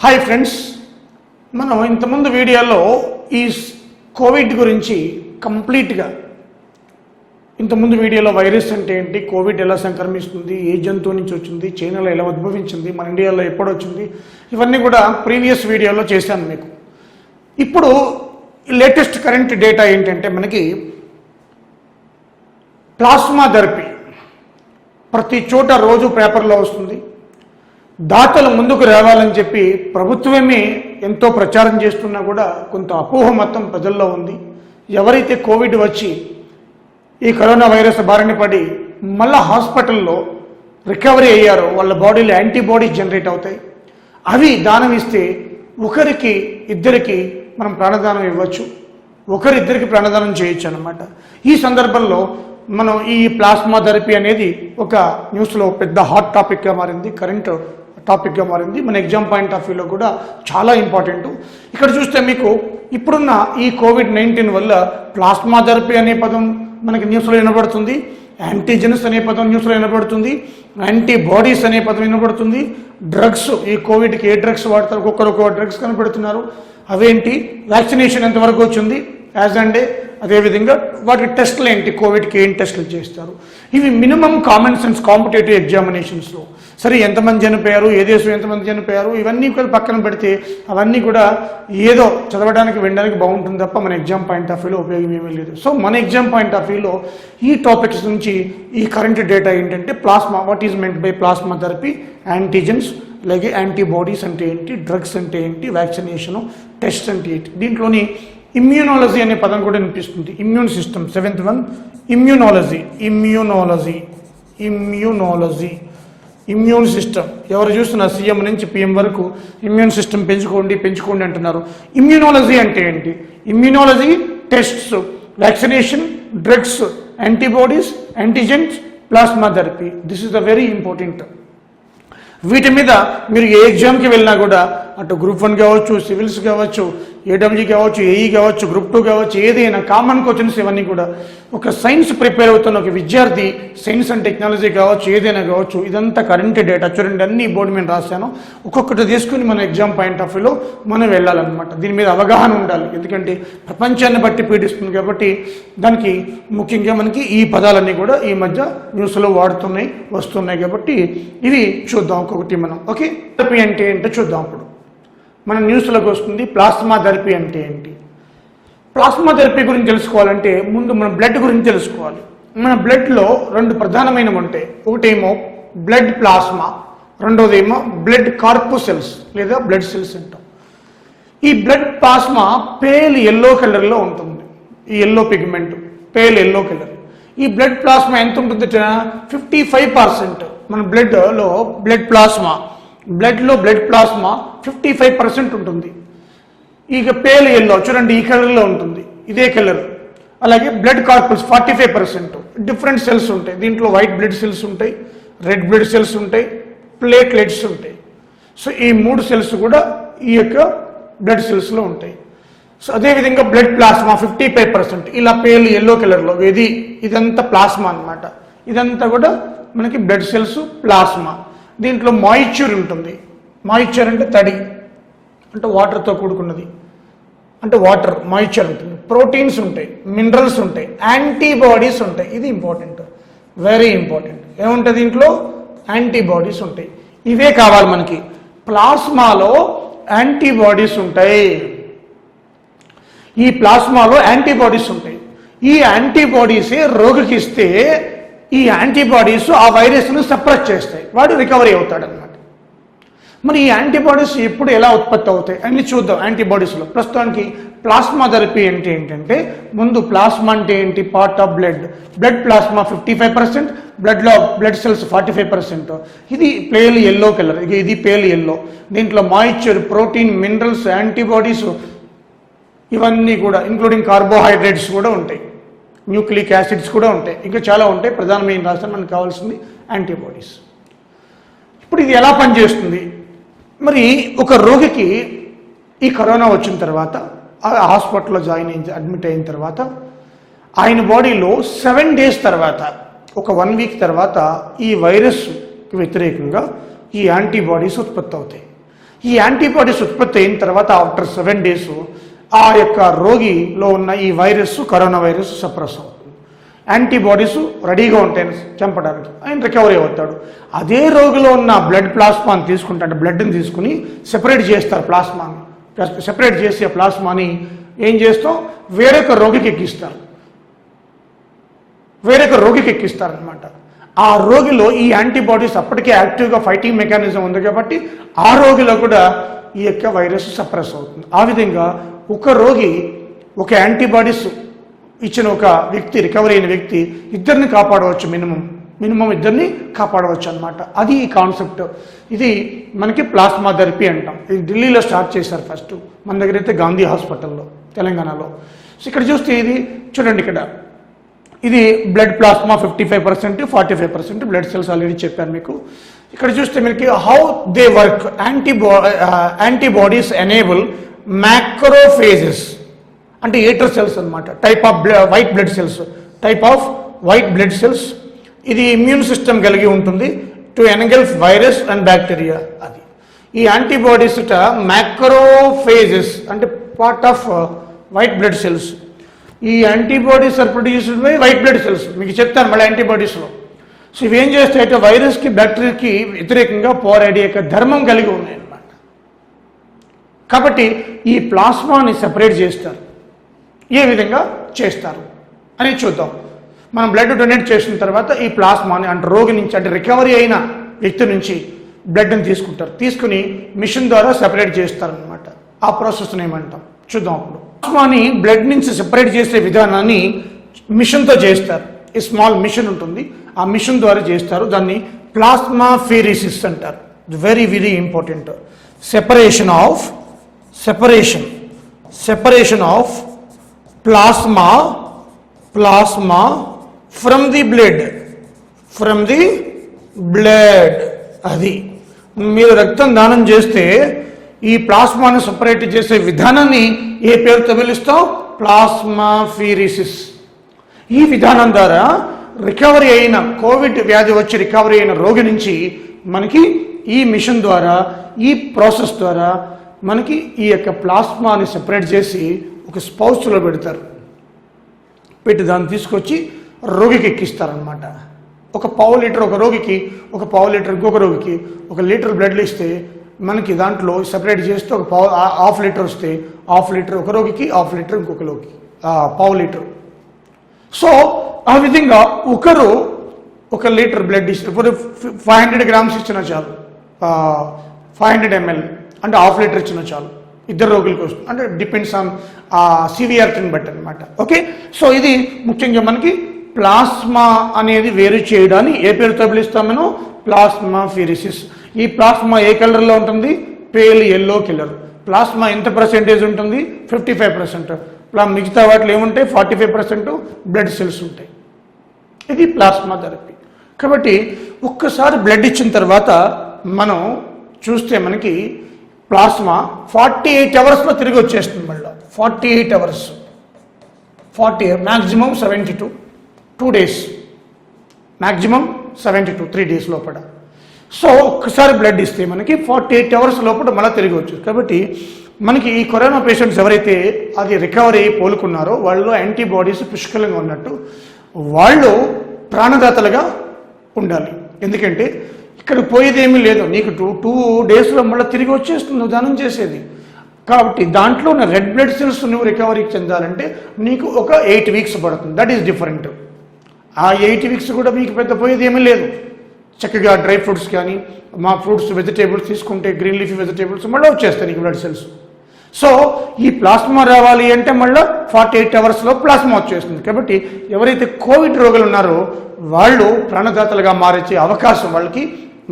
Hi friends, మనం ఇంతకుముందు వీడియోలో ఈ కోవిడ్ గురించి కంప్లీట్గా ఇంతకుముందు వీడియోలో వైరస్ అంటే ఏంటి, కోవిడ్ ఎలా సంక్రమిస్తుంది, ఏ జంతువు నుంచి వచ్చింది, చైనాలో ఎలా ఉద్భవించింది, మన ఇండియాలో ఎప్పుడు వచ్చింది, ఇవన్నీ కూడా ప్రీవియస్ వీడియోలో చేశాను మీకు. ఇప్పుడు లేటెస్ట్ కరెంట్ డేటా ఏంటంటే మనకి ప్లాస్మా థెరపీ ప్రతి చోట రోజు పేపర్లో వస్తుంది. దాతలు ముందుకు రావాలని చెప్పి ప్రభుత్వమే ఎంతో ప్రచారం చేస్తున్నా కూడా కొంత అపోహ మొత్తం ప్రజల్లో ఉంది. ఎవరైతే కోవిడ్ వచ్చి ఈ కరోనా వైరస్ బారిన పడి మళ్ళా హాస్పిటల్లో రికవరీ అయ్యారో వాళ్ళ బాడీలో యాంటీబాడీస్ జనరేట్ అవుతాయి. అవి దానం ఇస్తే ఒకరికి ఇద్దరికి మనం ప్రాణదానం ఇవ్వచ్చు, ఒకరిద్దరికి ప్రాణదానం చేయొచ్చు అన్నమాట. ఈ సందర్భంలో మనం ఈ ప్లాస్మా థెరపీ అనేది ఒక న్యూస్లో పెద్ద హాట్ టాపిక్గా మారింది, కరెంట్ టాపిక్గా మారింది. మన ఎగ్జామ్ పాయింట్ ఆఫ్ వ్యూలో కూడా చాలా ఇంపార్టెంట్. ఇక్కడ చూస్తే మీకు ఇప్పుడున్న ఈ కోవిడ్-19 వల్ల ప్లాస్మా థెరపీ అనే పదం మనకి న్యూస్లో వినబడుతుంది, యాంటీజెన్స్ అనే పదం న్యూస్లో వినబడుతుంది, యాంటీబాడీస్ అనే పదం వినబడుతుంది. డ్రగ్స్, ఈ కోవిడ్కి ఏ డ్రగ్స్ వాడతారు, ఒక్కొక్క డ్రగ్స్ కనబడుతున్నారు. అవేంటి, వ్యాక్సినేషన్ ఎంతవరకు వచ్చింది యాజ్ అండ్ డే, అదేవిధంగా వాటి టెస్టులు ఏంటి, కోవిడ్కి ఏం టెస్టులు చేస్తారు. ఇవి మినిమం కామన్ సెన్స్ కాంపిటేటివ్ ఎగ్జామినేషన్స్లో సరే ఎంతమంది చనిపోయారు, ఏ దేశం ఎంతమంది చనిపోయారు, ఇవన్నీ కూడా పక్కన పెడితే అవన్నీ కూడా ఏదో చదవడానికి వినడానికి బాగుంటుంది తప్ప మన ఎగ్జామ్ పాయింట్ ఆఫ్ వ్యూలో ఉపయోగం ఏమీ లేదు. సో మన ఎగ్జామ్ పాయింట్ ఆఫ్ వ్యూలో ఈ టాపిక్స్ నుంచి ఈ కరెంట్ డేటా ఏంటంటే plasma, what is meant by plasma therapy, antigens, అలాగే యాంటీబాడీస్ అంటే ఏంటి, డ్రగ్స్ అంటే ఏంటి, వ్యాక్సినేషను, టెస్ట్ అంటే ఏంటి. దీంట్లోని ఇమ్యూనాలజీ అనే పదం కూడా వినిపిస్తుంది. Immune system, 7th one immunology. Immune system ఎవరు చూస్తున్నా సీఎం నుంచి పిఎం వరకు ఇమ్యూన్ సిస్టమ్ పెంచుకోండి అంటున్నారు. ఇమ్యూనాలజీ అంటే ఏంటి? Immunology tests, vaccination, drugs, antibodies, antigens, plasma therapy. This is the very important. వీటి మీద మీరు ఏ ఎగ్జామ్కి వెళ్ళినా కూడా అటు గ్రూప్ 1 కావచ్చు, సివిల్స్ కావచ్చు, ఏడబ్ల్యూ కావచ్చు, ఏఈ కావచ్చు, గ్రూప్ 2 కావచ్చు, ఏదైనా కామన్ క్వశ్చన్స్ ఇవన్నీ కూడా ఒక సైన్స్ ప్రిపేర్ అవుతున్న ఒక విద్యార్థి, సైన్స్ అండ్ టెక్నాలజీ కావచ్చు, ఏదైనా కావచ్చు, ఇదంతా కరెంట్ డేటా చూడండి, అన్ని బోర్డు మీద రాశాను. ఒక్కొక్కటి తీసుకుని మన ఎగ్జామ్ పాయింట్ ఆఫ్ వ్యూలో మనం వెళ్ళాలన్నమాట. దీని మీద అవగాహన ఉండాలి, ఎందుకంటే ప్రపంచాన్ని బట్టి పీడిస్తుంది కాబట్టి దానికి ముఖ్యంగా మనకి ఈ పదాలన్నీ కూడా ఈ మధ్య న్యూస్లో వస్తున్నాయి కాబట్టి ఇవి చూద్దాం ఒక్కొక్కటి మనం. ఓకే, థెరపీ అంటే ఏంటో చూద్దాం. అప్పుడు మన న్యూస్లోకి వస్తుంది ప్లాస్మా థెరపీ అంటే ఏంటి. ప్లాస్మా థెరపీ గురించి తెలుసుకోవాలంటే ముందు మన బ్లడ్ గురించి తెలుసుకోవాలి. మన బ్లడ్లో 2 ప్రధానమైనవి ఉంటాయి. ఒకటేమో బ్లడ్ ప్లాస్మా, రెండోదేమో బ్లడ్ కార్పుసెల్స్ లేదా బ్లడ్ సెల్స్ అంటాం. ఈ బ్లడ్ ప్లాస్మా పేల్ ఎల్లో కలర్లో ఉంటుంది. ఈ yellow pigment pale yellow colour. ఈ బ్లడ్ ప్లాస్మా ఎంత ఉంటుంది? 55%. మన బ్లడ్లో బ్లడ్ ప్లాస్మా 55% ఉంటుంది. ఇక పేల్ ఎల్లో చూడండి, ఈ కలర్లో ఉంటుంది, ఇదే కలర్. అలాగే బ్లడ్ కార్పల్స్ 45%. డిఫరెంట్ సెల్స్ ఉంటాయి దీంట్లో. వైట్ బ్లడ్ సెల్స్ ఉంటాయి, రెడ్ బ్లడ్ సెల్స్ ఉంటాయి, ప్లేట్లెట్స్ ఉంటాయి. సో ఈ 3 సెల్స్ కూడా ఈ యొక్క బ్లడ్ సెల్స్లో ఉంటాయి. సో అదేవిధంగా బ్లడ్ ప్లాస్మా 55%. ఇలా పేల్ ఎల్లో కలర్లో ఇదంతా ప్లాస్మా అన్నమాట. ఇదంతా కూడా మనకి బ్లడ్ సెల్స్, ప్లాస్మా. దీంట్లో మాయిశ్చర్ ఉంటుంది. మాయిశ్చర్ అంటే తడి, అంటే వాటర్తో కూడుకున్నది, అంటే వాటర్ మాయిశ్చర్ ఉంటుంది. ప్రోటీన్స్ ఉంటాయి, మినరల్స్ ఉంటాయి, యాంటీబాడీస్ ఉంటాయి. ఇది ఇంపార్టెంట్, వెరీ ఇంపార్టెంట్. ఏముంటుంది దీంట్లో? యాంటీబాడీస్ ఉంటాయి. ఇవే కావాలి మనకి. ప్లాస్మాలో యాంటీబాడీస్ ఉంటాయి. ఈ ప్లాస్మాలో యాంటీబాడీస్ ఉంటాయి. ఈ యాంటీబాడీసే రోగికి ఇస్తే ఈ యాంటీబాడీస్ ఆ వైరస్ను సప్రెస్ చేస్తాయి, వాడు రికవరీ అవుతాడనమాట. మరి ఈ యాంటీబాడీస్ ఎప్పుడు ఎలా ఉత్పత్తి అవుతాయి అన్ని చూద్దాం. యాంటీబాడీస్లో ప్రస్తుతానికి ప్లాస్మా థెరపీ అంటే ఏంటంటే, ముందు ప్లాస్మా అంటే ఏంటి? పార్ట్ ఆఫ్ బ్లడ్ ప్లాస్మా 55%, బ్లడ్లో బ్లడ్ సెల్స్ 45%. ఇది పేల్ ఎల్లో కలర్, ఇది పేల్ ఎల్లో. దీంట్లో మాయిశ్చర్, ప్రోటీన్, మినరల్స్, యాంటీబాడీస్ ఇవన్నీ కూడా ఇంక్లూడింగ్ కార్బోహైడ్రేట్స్ కూడా ఉంటాయి, న్యూక్లిక్ యాసిడ్స్ కూడా ఉంటాయి, ఇంకా చాలా ఉంటాయి. ప్రధానమైన రాష్ట్రం మనకు కావాల్సింది యాంటీబాడీస్. ఇప్పుడు ఇది ఎలా పనిచేస్తుంది? మరి ఒక రోగికి ఈ కరోనా వచ్చిన తర్వాత హాస్పిటల్లో అడ్మిట్ అయిన తర్వాత ఆయన బాడీలో 7 days తర్వాత, ఒక 1 week తర్వాత ఈ వైరస్కి వ్యతిరేకంగా ఈ యాంటీబాడీస్ ఉత్పత్తి అవుతాయి. ఈ యాంటీబాడీస్ ఉత్పత్తి అయిన తర్వాత ఆఫ్టర్ 7 days ఆ యొక్క రోగిలో ఉన్న ఈ వైరస్, కరోనా వైరస్ సప్రెస్ అవుతుంది. యాంటీబాడీస్ రెడీగా ఉంటాయి చంపడానికి, ఆయన రికవరీ అవుతాడు. అదే రోగిలో ఉన్న బ్లడ్ ప్లాస్మాని తీసుకుంటాడు, బ్లడ్ని తీసుకుని సెపరేట్ చేస్తారు, ప్లాస్మాని సెపరేట్ చేసి ఆ ప్లాస్మాని ఏం చేస్తాం వేరొక రోగికి ఎక్కిస్తారనమాట. ఆ రోగిలో ఈ యాంటీబాడీస్ అప్పటికే యాక్టివ్గా ఫైటింగ్ మెకానిజం ఉంది కాబట్టి ఆ రోగిలో కూడా ఈ యొక్క వైరస్ సప్రెస్ అవుతుంది. ఆ విధంగా ఒక రోగి ఒక యాంటీబాడీస్ ఇచ్చిన ఒక వ్యక్తి, రికవరీ అయిన వ్యక్తి ఇద్దరిని కాపాడవచ్చు, మినిమం ఇద్దరిని కాపాడవచ్చు అనమాట. అది ఈ కాన్సెప్ట్. ఇది మనకి ప్లాస్మా థెరపీ అంటాం. ఇది ఢిల్లీలో స్టార్ట్ చేశారు ఫస్ట్, మన దగ్గర అయితే గాంధీ హాస్పిటల్లో తెలంగాణలో. సో ఇక్కడ చూస్తే ఇది చూడండి, ఇక్కడ ఇది blood plasma 55%, 45% blood cells already చెప్పాను మీకు. ఇక్కడ చూస్తే మనకి how they work, antibodies enable macrophages అంటే ఏటర్ సెల్స్ అనమాట, type of white blood cells. ఇది ఇమ్యూన్ సిస్టమ్ కలిగి ఉంటుంది to engulf virus and bacteria. అది ఈ యాంటీబాడీస్ మ్యాక్రోఫేజెస్ అంటే part of white blood cells. ఈ antibodies are produced by white blood cells, మీకు చెప్తాను మళ్ళీ యాంటీబాడీస్లో. సో ఇవేం చేస్తాయంటే వైరస్కి, బ్యాక్టీరియాకి వ్యతిరేకంగా పోరాడే యొక్క ధర్మం కలిగి ఉన్నాయన్నమాట. కాబట్టి ఈ ప్లాస్మాని సెపరేట్ చేస్తారు. ఏ విధంగా చేస్తారు అని చూద్దాం. మనం బ్లడ్ డొనేట్ చేసిన తర్వాత ఈ ప్లాస్మాని అంటే రోగి నుంచి, అంటే రికవరీ అయిన వ్యక్తి నుంచి బ్లడ్ని తీసుకుంటారు, తీసుకుని మిషన్ ద్వారా సెపరేట్ చేస్తారనమాట. ఆ ప్రాసెస్ని ఏమంటాం చూద్దాం. అప్పుడు ప్లాస్మాని బ్లడ్ నుంచి సెపరేట్ చేసే విధానాన్ని మిషన్తో చేస్తారు. ఈ స్మాల్ మిషన్ ఉంటుంది, ఆ మిషన్ ద్వారా చేస్తారు. దాన్ని ప్లాస్మా ఫీరిసిస్ అంటారు. Very very important. Separation of plasma from the blood. అది మీరు రక్తం దానం చేస్తే ఈ ప్లాస్మాను సపరేట్ చేసే విధానాన్ని ఏ పేరుతో పిలుస్తాం? ప్లాస్మా ఫీరిసిస్. ఈ విధానం ద్వారా రికవరీ అయిన కోవిడ్ వ్యాధి వచ్చి రికవరీ అయిన రోగి నుంచి మనకి ఈ మిషన్ ద్వారా, ఈ ప్రాసెస్ ద్వారా మనకి ఈ యొక్క ప్లాస్మాని సెపరేట్ చేసి ఒక స్పౌచ్లో పెడతారు. పెట్టి దాన్ని తీసుకొచ్చి రోగికి ఎక్కిస్తారనమాట. ఒక పావు లీటర్ ఒక రోగికి, ఒక పావు లీటర్ ఇంకొక రోగికి, 1 లీటర్ బ్లడ్లు ఇస్తే మనకి దాంట్లో సెపరేట్ చేస్తే ఒక హాఫ్ లీటర్ వస్తే, హాఫ్ లీటర్ ఒక రోగికి, హాఫ్ లీటర్ ఇంకొక రోగికి, పావు లీటర్. సో ఆ విధంగా ఒకరు 1 లీటర్ బ్లడ్ ఇస్తే 500 grams ఇచ్చినా చాలు, 500 ml అంటే హాఫ్ లీటర్ ఇచ్చినా చాలు, ఇద్దరు రోగులకు వస్తుంది. అంటే డిపెండ్స్ ఆన్ సివియారిటీని బట్టి అనమాట. ఓకే, సో ఇది ముఖ్యంగా మనకి ప్లాస్మా అనేది వేరు చేయడాన్ని ఏ పేరుతో పిలుస్తాం మనం? ప్లాస్మా ఫీరిసిస్. ఈ ప్లాస్మా ఏ కలర్లో ఉంటుంది? Pale yellow colour. ప్లాస్మా ఎంత పర్సెంటేజ్ ఉంటుంది? 55%. మిగతా వాటిలో ఏముంటాయి? 45% బ్లడ్ సెల్స్ ఉంటాయి. ఇది ప్లాస్మా థెరపీ. కాబట్టి ఒక్కసారి బ్లడ్ ఇచ్చిన తర్వాత మనం చూస్తే మనకి ప్లాస్మా 48 hours తిరిగి వచ్చేస్తుంది. మళ్ళీ 48 hours, maximum 72, 2 days, maximum 72, 3 days లోపల. సో ఒక్కసారి బ్లడ్ ఇస్తే మనకి 48 hours లోపల మళ్ళీ తిరిగి వచ్చేది. కాబట్టి మనకి ఈ కరోనా పేషెంట్స్ ఎవరైతే అది రికవరీ అయ్యి కోలుకున్నారో వాళ్ళు యాంటీబాడీస్ పుష్కలంగా ఉన్నట్టు వాళ్ళు ప్రాణదాతలుగా ఉండాలి. ఎందుకంటే ఇక్కడ పోయేది ఏమీ లేదు, నీకు 2 daysలో మళ్ళీ తిరిగి వచ్చేస్తుంది దానం చేసేది. కాబట్టి దాంట్లో ఉన్న రెడ్ బ్లడ్ సెల్స్ నువ్వు రికవరీకి చెందాలంటే నీకు ఒక 8 weeks పడుతుంది. That is different. ఆ 8 weeks కూడా మీకు పెద్ద పోయేది ఏమీ లేదు. చక్కగా డ్రై ఫ్రూట్స్ కానీ, మా ఫ్రూట్స్, వెజిటేబుల్స్ తీసుకుంటే గ్రీన్ లీఫీ వెజిటేబుల్స్ మళ్ళీ వచ్చేస్తాయి నీకు బ్లడ్ సెల్స్. సో ఈ ప్లాస్మా రావాలి అంటే మళ్ళీ 48 hours ప్లాస్మా వచ్చేస్తుంది. కాబట్టి ఎవరైతే కోవిడ్ రోగులు ఉన్నారో వాళ్ళు ప్రాణదాతలుగా మారే అవకాశం వాళ్ళకి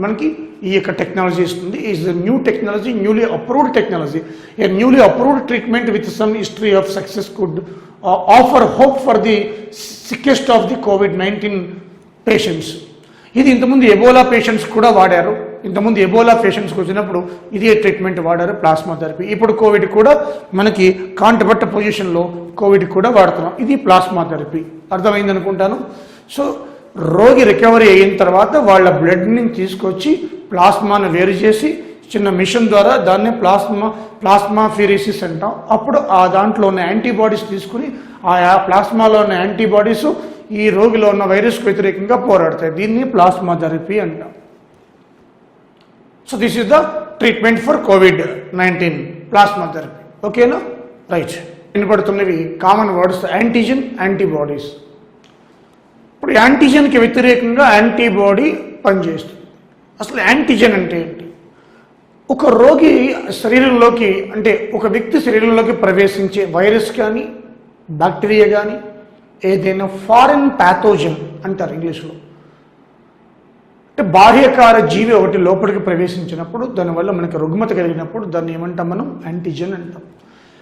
మనకి ఈ యొక్క టెక్నాలజీ ఇస్తుంది. Is new technology, newly approved technology. A newly approved treatment with some history of success could offer hope for the sickest of the COVID-19 patients. ఇది ఇంతకుముందు ఎబోలా పేషెంట్స్ కూడా వాడారు. ఇంతకుముందు ఎబోలా పేషెంట్స్కి వచ్చినప్పుడు ఇదే ట్రీట్మెంట్ వాడారు, ప్లాస్మా థెరపీ. ఇప్పుడు కోవిడ్ కూడా మనకి కాంటబట్ట పొజిషన్లో కోవిడ్ కూడా వాడుతున్నాం. ఇది ప్లాస్మా థెరపీ. అర్థమైంది అనుకుంటాను. సో రోగి రికవరీ అయిన తర్వాత వాళ్ళ బ్లడ్ని తీసుకొచ్చి ప్లాస్మాను వేరు చేసి చిన్న మిషన్ ద్వారా దాన్ని ప్లాస్మాఫిరేసిస్ అంటాం. అప్పుడు ఆ దాంట్లో ఉన్న యాంటీబాడీస్ తీసుకుని ఆ ప్లాస్మాలో ఉన్న యాంటీబాడీస్ ఈ రోగిలో ఉన్న వైరస్కు వ్యతిరేకంగా పోరాడతాయి. దీన్ని ప్లాస్మా థెరపీ అంటాం. So this is the treatment for COVID-19, plasma therapy. ఓకేనా? రైట్. వినపడుతున్నవి కామన్ వర్డ్స్ యాంటీజెన్, యాంటీబాడీస్. ఇప్పుడు యాంటీజెన్కి వ్యతిరేకంగా యాంటీబాడీ పనిచేస్తుంది. అసలు యాంటీజెన్ అంటే ఏంటి? ఒక రోగి శరీరంలోకి, అంటే ఒక వ్యక్తి శరీరంలోకి ప్రవేశించే వైరస్ కానీ బ్యాక్టీరియా కానీ ఏదైనా ఫారిన్ ప్యాథోజన్ అంటారు ఇంగ్లీష్లో, అంటే బాహ్యకార జీవి ఒకటి లోపలికి ప్రవేశించినప్పుడు దానివల్ల మనకి రుగ్మత కలిగినప్పుడు దాన్ని ఏమంటాం మనం? యాంటీజెన్ అంటాం.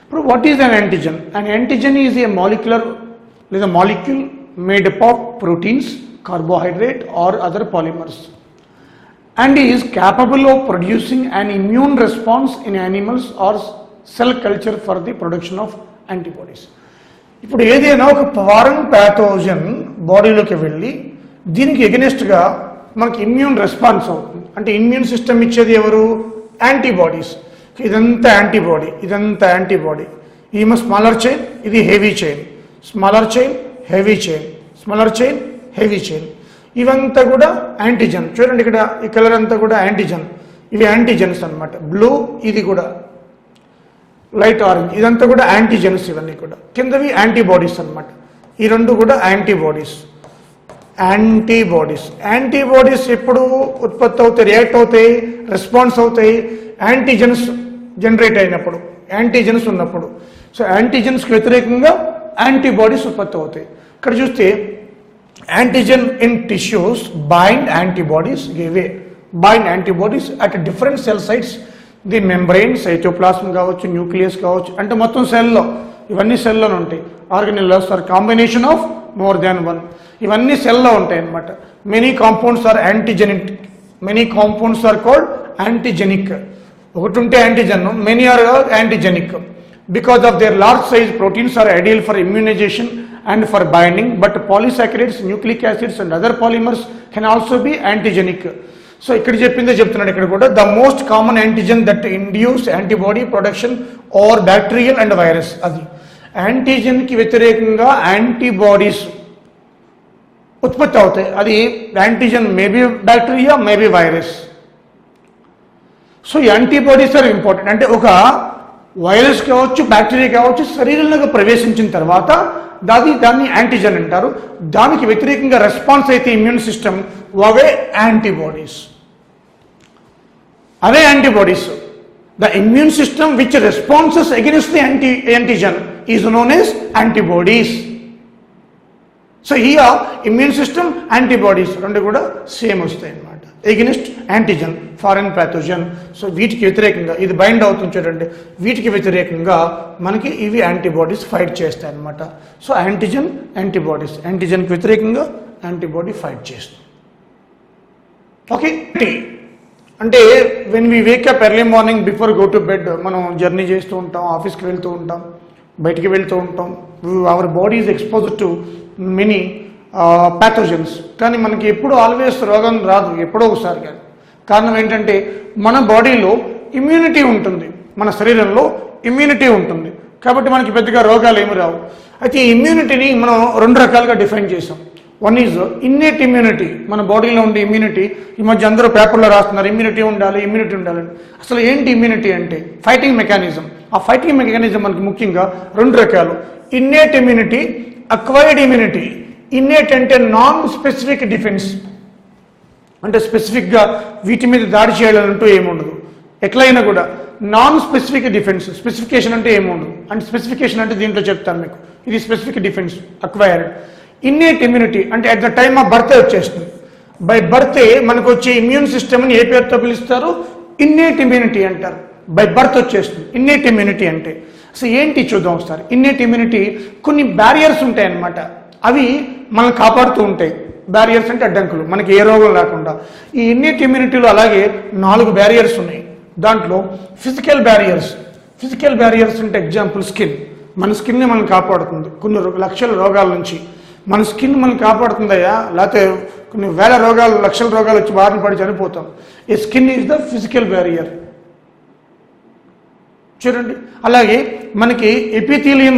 ఇప్పుడు what is an antigen? An antigen is a molecular లేదా molecule made up of proteins, carbohydrate or other polymers and is capable of producing an immune response in animals or cell culture for the production of antibodies. ఇప్పుడు ఏదైనా ఒక foreign pathogen బాడీలోకి వెళ్ళి దీనికి ఎగనెస్ట్గా మనకి immune response అవుతుంది. అంటే immune system ఇచ్చేది ఎవరు? యాంటీబాడీస్. ఇదంతా యాంటీబాడీ, ఇదంతా యాంటీబాడీ. ఈమె స్మాలర్ చైన్, ఇది heavy chain, smaller chain, heavy chain, smaller chain, heavy chain. ఇవంతా కూడా యాంటీజెన్. చూడండి ఇక్కడ ఈ కలర్ అంతా కూడా యాంటీజెన్. ఇవి యాంటీజెన్స్ అనమాట. బ్లూ, ఇది కూడా లైట్ ఆరెంజ్, ఇదంతా కూడా యాంటీజెన్స్. ఇవన్నీ కూడా కిందవి యాంటీబాడీస్ అనమాట. ఈ రెండు కూడా యాంటీబాడీస్. యాంటీబాడీస్ ఎప్పుడు ఉత్పత్తి అవుతాయి, రియాక్ట్ అవుతాయి, రెస్పాన్స్ అవుతాయి? యాంటీజెన్స్ జనరేట్ అయినప్పుడు, యాంటీజెన్స్ ఉన్నప్పుడు. సో యాంటీజెన్స్కి వ్యతిరేకంగా యాంటీబాడీస్ ఉత్పత్తి అవుతాయి. ఇక్కడ చూస్తే antigen in tissues bind antibodies at different cell sites. The membrane, cytoplasm కావచ్చు, న్యూక్లియస్ కావచ్చు, అంటే మొత్తం సెల్లో, ఇవన్నీ సెల్లోనే ఉంటాయి. Organelles or combination of more than one, ఇవన్నీ సెల్లో ఉంటాయి అన్నమాట. Many compounds are antigenic, many compounds are called antigenic. ఒకటి ఉంటే antigen, many are antigenic. Because of their large size, proteins are ideal for immunization and for binding, but polysaccharides, nucleic acids and other polymers can also be antigenic. So ikkada cheppinde cheptunnadu ikkada kuda, the most common antigen that induce antibody production or bacterial and virus. Adi antigen ki వ్యతిరేకంగా antibodies ఉత్పత్తి అవుతాయి. అది antigen may be bacteria, may be virus. So antibodies are important. అంటే ఒక virus కావచ్చు, bacteria కావచ్చు, శరీరంలోకి ప్రవేశించిన తర్వాత దాన్ని యాంటీజెన్ అంటారు. దానికి వ్యతిరేకంగా రెస్పాన్స్ అయితే immune system, away antibodies. Away antibodies. The immune system which responses against the antigen is known as antibodies. So here immune system, antibodies రెండు కూడా సేమ్ వస్తాయి అన్నమాట. Against antigen, foreign pathogen. So వీటికి వ్యతిరేకంగా ఇది బైండ్ అవుతుంది చూడండి, వీటికి వ్యతిరేకంగా మనకి ఇవి యాంటీబాడీస్ ఫైట్ చేస్తాయి అన్నమాట. So antigen, antibodies. యాంటీజెన్కి వ్యతిరేకంగా యాంటీబాడీ ఫైట్ చేస్తుంది. ఓకే. అంటే when we wake up early morning before go to bed, మనం జర్నీ చేస్తూ ఉంటాం, ఆఫీస్కి వెళ్తూ ఉంటాం, బయటికి వెళ్తూ ఉంటాం. Our body is exposed to many pathogens. కానీ మనకి ఎప్పుడు ఆల్వేస్ రోగం రాదు, ఎప్పుడో ఒకసారి. కానీ కారణం ఏంటంటే మన బాడీలో ఇమ్యూనిటీ ఉంటుంది, మన శరీరంలో ఇమ్యూనిటీ ఉంటుంది. కాబట్టి మనకి పెద్దగా రోగాలు ఏమి రావు. అయితే ఈ ఇమ్యూనిటీని మనం రెండు రకాలుగా డిఫైన్ చేసాం. వన్ ఈజ్ ఇన్నేట్ ఇమ్యూనిటీ, మన బాడీలో ఉండే ఇమ్యూనిటీ. ఈ మధ్య అందరూ పేపర్లో రాస్తున్నారు ఇమ్యూనిటీ ఉండాలి, ఇమ్యూనిటీ ఉండాలని. అసలు ఏంటి ఇమ్యూనిటీ అంటే? Fighting mechanism. ఆ ఫైటింగ్ మెకానిజం మనకి ముఖ్యంగా రెండు రకాలు: innate immunity, acquired immunity. Innate అంటే నాన్ స్పెసిఫిక్ డిఫెన్స్, అంటే స్పెసిఫిక్గా వీటి మీద దాడి చేయాలంటూ ఏముండదు. ఎట్లయినా కూడా నాన్ స్పెసిఫిక్ డిఫెన్స్. స్పెసిఫికేషన్ అంటే ఏముండదు. అంటే స్పెసిఫికేషన్ అంటే దీంట్లో చెప్తాను మీకు, ఇది specific defence, acquired. Innate immunity అంటే at the time of birth వచ్చేస్తుంది. బై బర్తే మనకు వచ్చే ఇమ్యూన్ సిస్టమ్ని ఏ పేరుతో పిలుస్తారు? ఇన్నేట్ ఇమ్యూనిటీ అంటారు. బై బర్త్ వచ్చేస్తుంది ఇన్నేట్ ఇమ్యూనిటీ అంటే. సో ఏంటి చూద్దాం ఒకసారి. ఇన్నేట్ ఇమ్యూనిటీ కొన్ని బ్యారియర్స్ ఉంటాయి అన్నమాట, అవి మనల్ని కాపాడుతూ ఉంటాయి. బ్యారియర్స్ అంటే అడ్డంకులు, మనకి ఏ రోగం లేకుండా. ఈ ఇన్నేట్ ఇమ్యూనిటీలో అలాగే 4 బ్యారియర్స్ ఉన్నాయి. దాంట్లో ఫిజికల్ బ్యారియర్స్ అంటే ఎగ్జాంపుల్ స్కిన్. మన స్కిన్ని మనం కాపాడుతుంది కొన్ని లక్షల రోగాల నుంచి. మన స్కిన్ మనం కాపాడుతుందయ్యా, లేకపోతే కొన్ని వేల రోగాలు, లక్షల రోగాలు వచ్చి బారిన పడి చనిపోతాం. ఈ skin is the physical barrier. చూడండి. అలాగే మనకి ఎపిథీలియం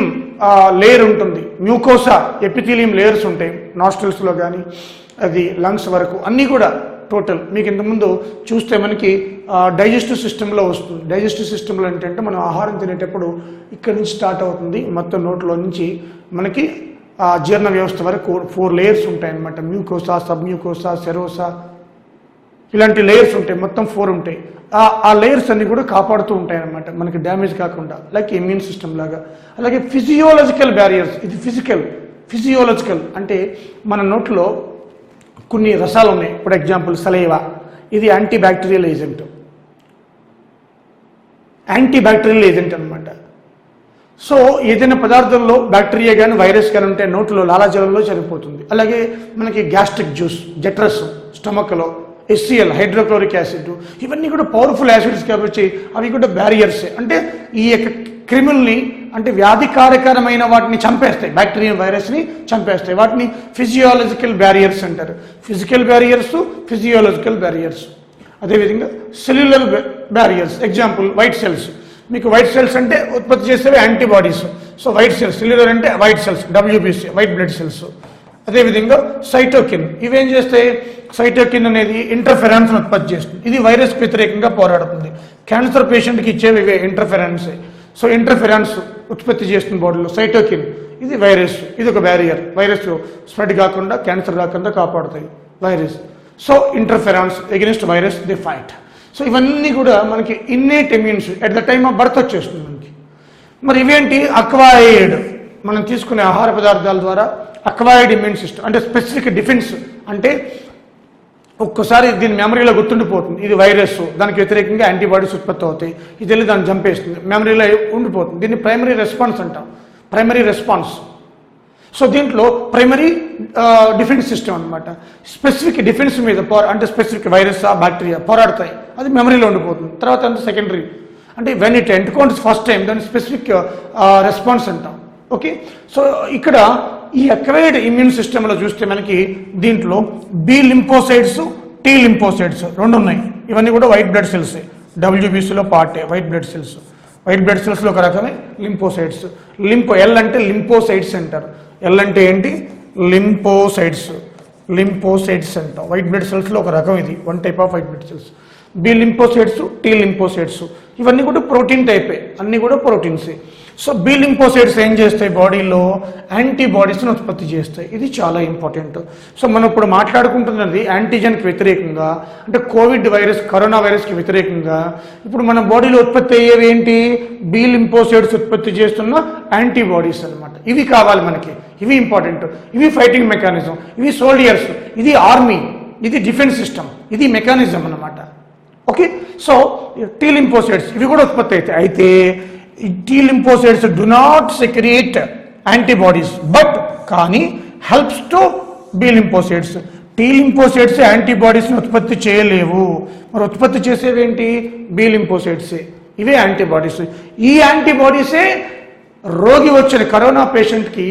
లేయర్ ఉంటుంది, మ్యూకోసా ఎపిథీలియం లేయర్స్ ఉంటాయి నాస్ట్రిల్స్లో కానీ అది లంగ్స్ వరకు అన్నీ కూడా టోటల్. మీకు ఇంతకుముందు చూస్తే మనకి డైజెస్టివ్ సిస్టంలో వస్తుంది. డైజెస్టివ్ సిస్టంలో ఏంటంటే మనం ఆహారం తినేటప్పుడు ఇక్కడి నుంచి స్టార్ట్ అవుతుంది, మొత్తం నోట్లో నుంచి మనకి జీర్ణ వ్యవస్థ వరకు 4 లేయర్స్ ఉంటాయన్నమాట. మ్యూకోసా, సబ్ మ్యూకోసా, సెరోసా, ఇలాంటి లేయర్స్ ఉంటాయి, మొత్తం 4 ఉంటాయి. ఆ లేయర్స్ అన్ని కూడా కాపాడుతూ ఉంటాయి అన్నమాట, మనకి డ్యామేజ్ కాకుండా, లైక్ ఇమ్యూన్ సిస్టమ్ లాగా. అలాగే ఫిజియోలాజికల్ బ్యారియర్స్, ఇది ఫిజియోలాజికల్ అంటే మన నోట్లో కొన్ని రసాలు ఉన్నాయి. ఫర్ ఎగ్జాంపుల్ సలైవా, ఇది యాంటీబ్యాక్టీరియల్ ఏజెంట్ అనమాట. సో ఏదైనా పదార్థంలో బ్యాక్టీరియా కానీ వైరస్ కానీ ఉంటే నోట్లో లాలాజలంలో చనిపోతుంది. అలాగే మనకి గ్యాస్ట్రిక్ జ్యూస్, జట్రస్ స్టమక్లో, HCl హైడ్రోక్లోరిక్ యాసిడ్, ఇవన్నీ కూడా పవర్ఫుల్ యాసిడ్స్ కాబట్టి అవి కూడా బ్యారియర్సే. అంటే ఈ యొక్క క్రిముల్ని అంటే వ్యాధికారకరమైన వాటిని చంపేస్తాయి, బ్యాక్టీరియా వైరస్ని చంపేస్తాయి. వాటిని ఫిజియోలాజికల్ బ్యారియర్స్ అంటారు. Physical barriers, physiological barriers. అదేవిధంగా cellular barriers, example white cells. మీకు వైట్ సెల్స్ అంటే ఉత్పత్తి చేసేవి యాంటీబాడీస్. సో వైట్ సెల్స్, సెల్యులర్ అంటే white cells, WBC white blood cells. అదేవిధంగా సైటోకిన్, ఇవేం చేస్తాయి? సైటోకిన్ అనేది ఇంటర్ఫెరాన్స్ ఉత్పత్తి చేస్తుంది, ఇది వైరస్కి వ్యతిరేకంగా పోరాడుతుంది. క్యాన్సర్ పేషెంట్కి ఇచ్చేవి ఇవే ఇంటర్ఫెరాన్సే. సో ఇంటర్ఫెరాన్స్ ఉత్పత్తి చేస్తుంది బాడీలో సైటోకిన్, ఇది వైరస్, ఇది ఒక బ్యారియర్, వైరస్ స్ప్రెడ్ కాకుండా, క్యాన్సర్ కాకుండా కాపాడుతాయి virus. So interferons against virus the fight. So ఇవన్నీ కూడా మనకి innate immunes at the time of birth వచ్చేస్తుంది మనకి. మరి ఇవేంటి? అక్వైర్డ్, మనం తీసుకునే ఆహార పదార్థాల ద్వారా అక్వైర్డ్ ఇమ్యూన్ సిస్టమ్, అంటే స్పెసిఫిక్ డిఫెన్స్. అంటే ఒక్కసారి దీని మెమరీలో గుర్తుండిపోతుంది, ఇది వైరస్, దానికి వ్యతిరేకంగా యాంటీబాడీస్ ఉత్పత్తి అవుతాయి, ఇది వెళ్ళి దాన్ని చంపేస్తుంది, మెమరీలో ఉండిపోతుంది. దీన్ని ప్రైమరీ రెస్పాన్స్ అంటాం, ప్రైమరీ రెస్పాన్స్. సో దీంట్లో ప్రైమరీ డిఫెన్స్ సిస్టమ్ అనమాట. స్పెసిఫిక్ డిఫెన్స్ మీద అంటే స్పెసిఫిక్ వైరస్, బ్యాక్టీరియా పోరాడతాయి, అది మెమరీలో ఉండిపోతుంది. తర్వాత అంటే సెకండరీ, అంటే when it encounters first time దాని స్పెసిఫిక్ రెస్పాన్స్ అంటాం. ఓకే. సో ఇక్కడ ఈ అక్వైర్డ్ ఇమ్యూన్ సిస్టంలో చూస్తే మనకి దీంట్లో బి లింపోసైడ్స్, టీ లింపోసైడ్స్ 2 ఉన్నాయి. ఇవన్నీ కూడా వైట్ బ్లడ్ సెల్స్, WBCలో పార్టే వైట్ బ్లడ్ సెల్స్. వైట్ బ్లడ్ సెల్స్లో ఒక రకమే లింపోసైడ్స్. ఎల్ అంటే లింపోసైడ్స్ అంటారు. ఎల్ అంటే ఏంటి? లింపోసైడ్స్ అంటాం. వైట్ బ్లడ్ సెల్స్లో ఒక రకం, ఇది 1 type of white blood cells. B lymphocytes, T lymphocytes, ఇవన్నీ కూడా ప్రోటీన్ టైపే, అన్నీ కూడా ప్రోటీన్సే. సో బి లింపోసైడ్స్ ఏం చేస్తాయి? బాడీలో యాంటీబాడీస్ని ఉత్పత్తి చేస్తాయి, ఇది చాలా ఇంపార్టెంట్. సో మనం ఇప్పుడు మాట్లాడుకుంటున్నది యాంటీజెన్కి వ్యతిరేకంగా, అంటే కోవిడ్ వైరస్, కరోనా వైరస్కి వ్యతిరేకంగా ఇప్పుడు మన బాడీలో ఉత్పత్తి అయ్యేవి ఏంటి? బి లింపోసైడ్స్ ఉత్పత్తి చేస్తున్న యాంటీబాడీస్ అనమాట. ఇవి కావాలి మనకి, ఇవి ఇంపార్టెంట్, ఇవి ఫైటింగ్ మెకానిజం, ఇవి సోల్డియర్స్, ఇది ఆర్మీ, ఇది డిఫెన్స్ సిస్టమ్, ఇది మెకానిజం అన్నమాట. ఓకే. సో టీ లింపోసైడ్స్ ఇవి కూడా ఉత్పత్తి అవుతాయి. అయితే T lymphocytes do not secrete antibodies, but కానీ helps to B lymphocytes. T lymphocytes యాంటీబాడీస్ని ఉత్పత్తి చేయలేవు, మరి ఉత్పత్తి చేసేవి ఏంటి? B lymphocytes. ఇవే యాంటీబాడీస్. ఈ యాంటీబాడీసే రోగి వచ్చిన కరోనా పేషెంట్కి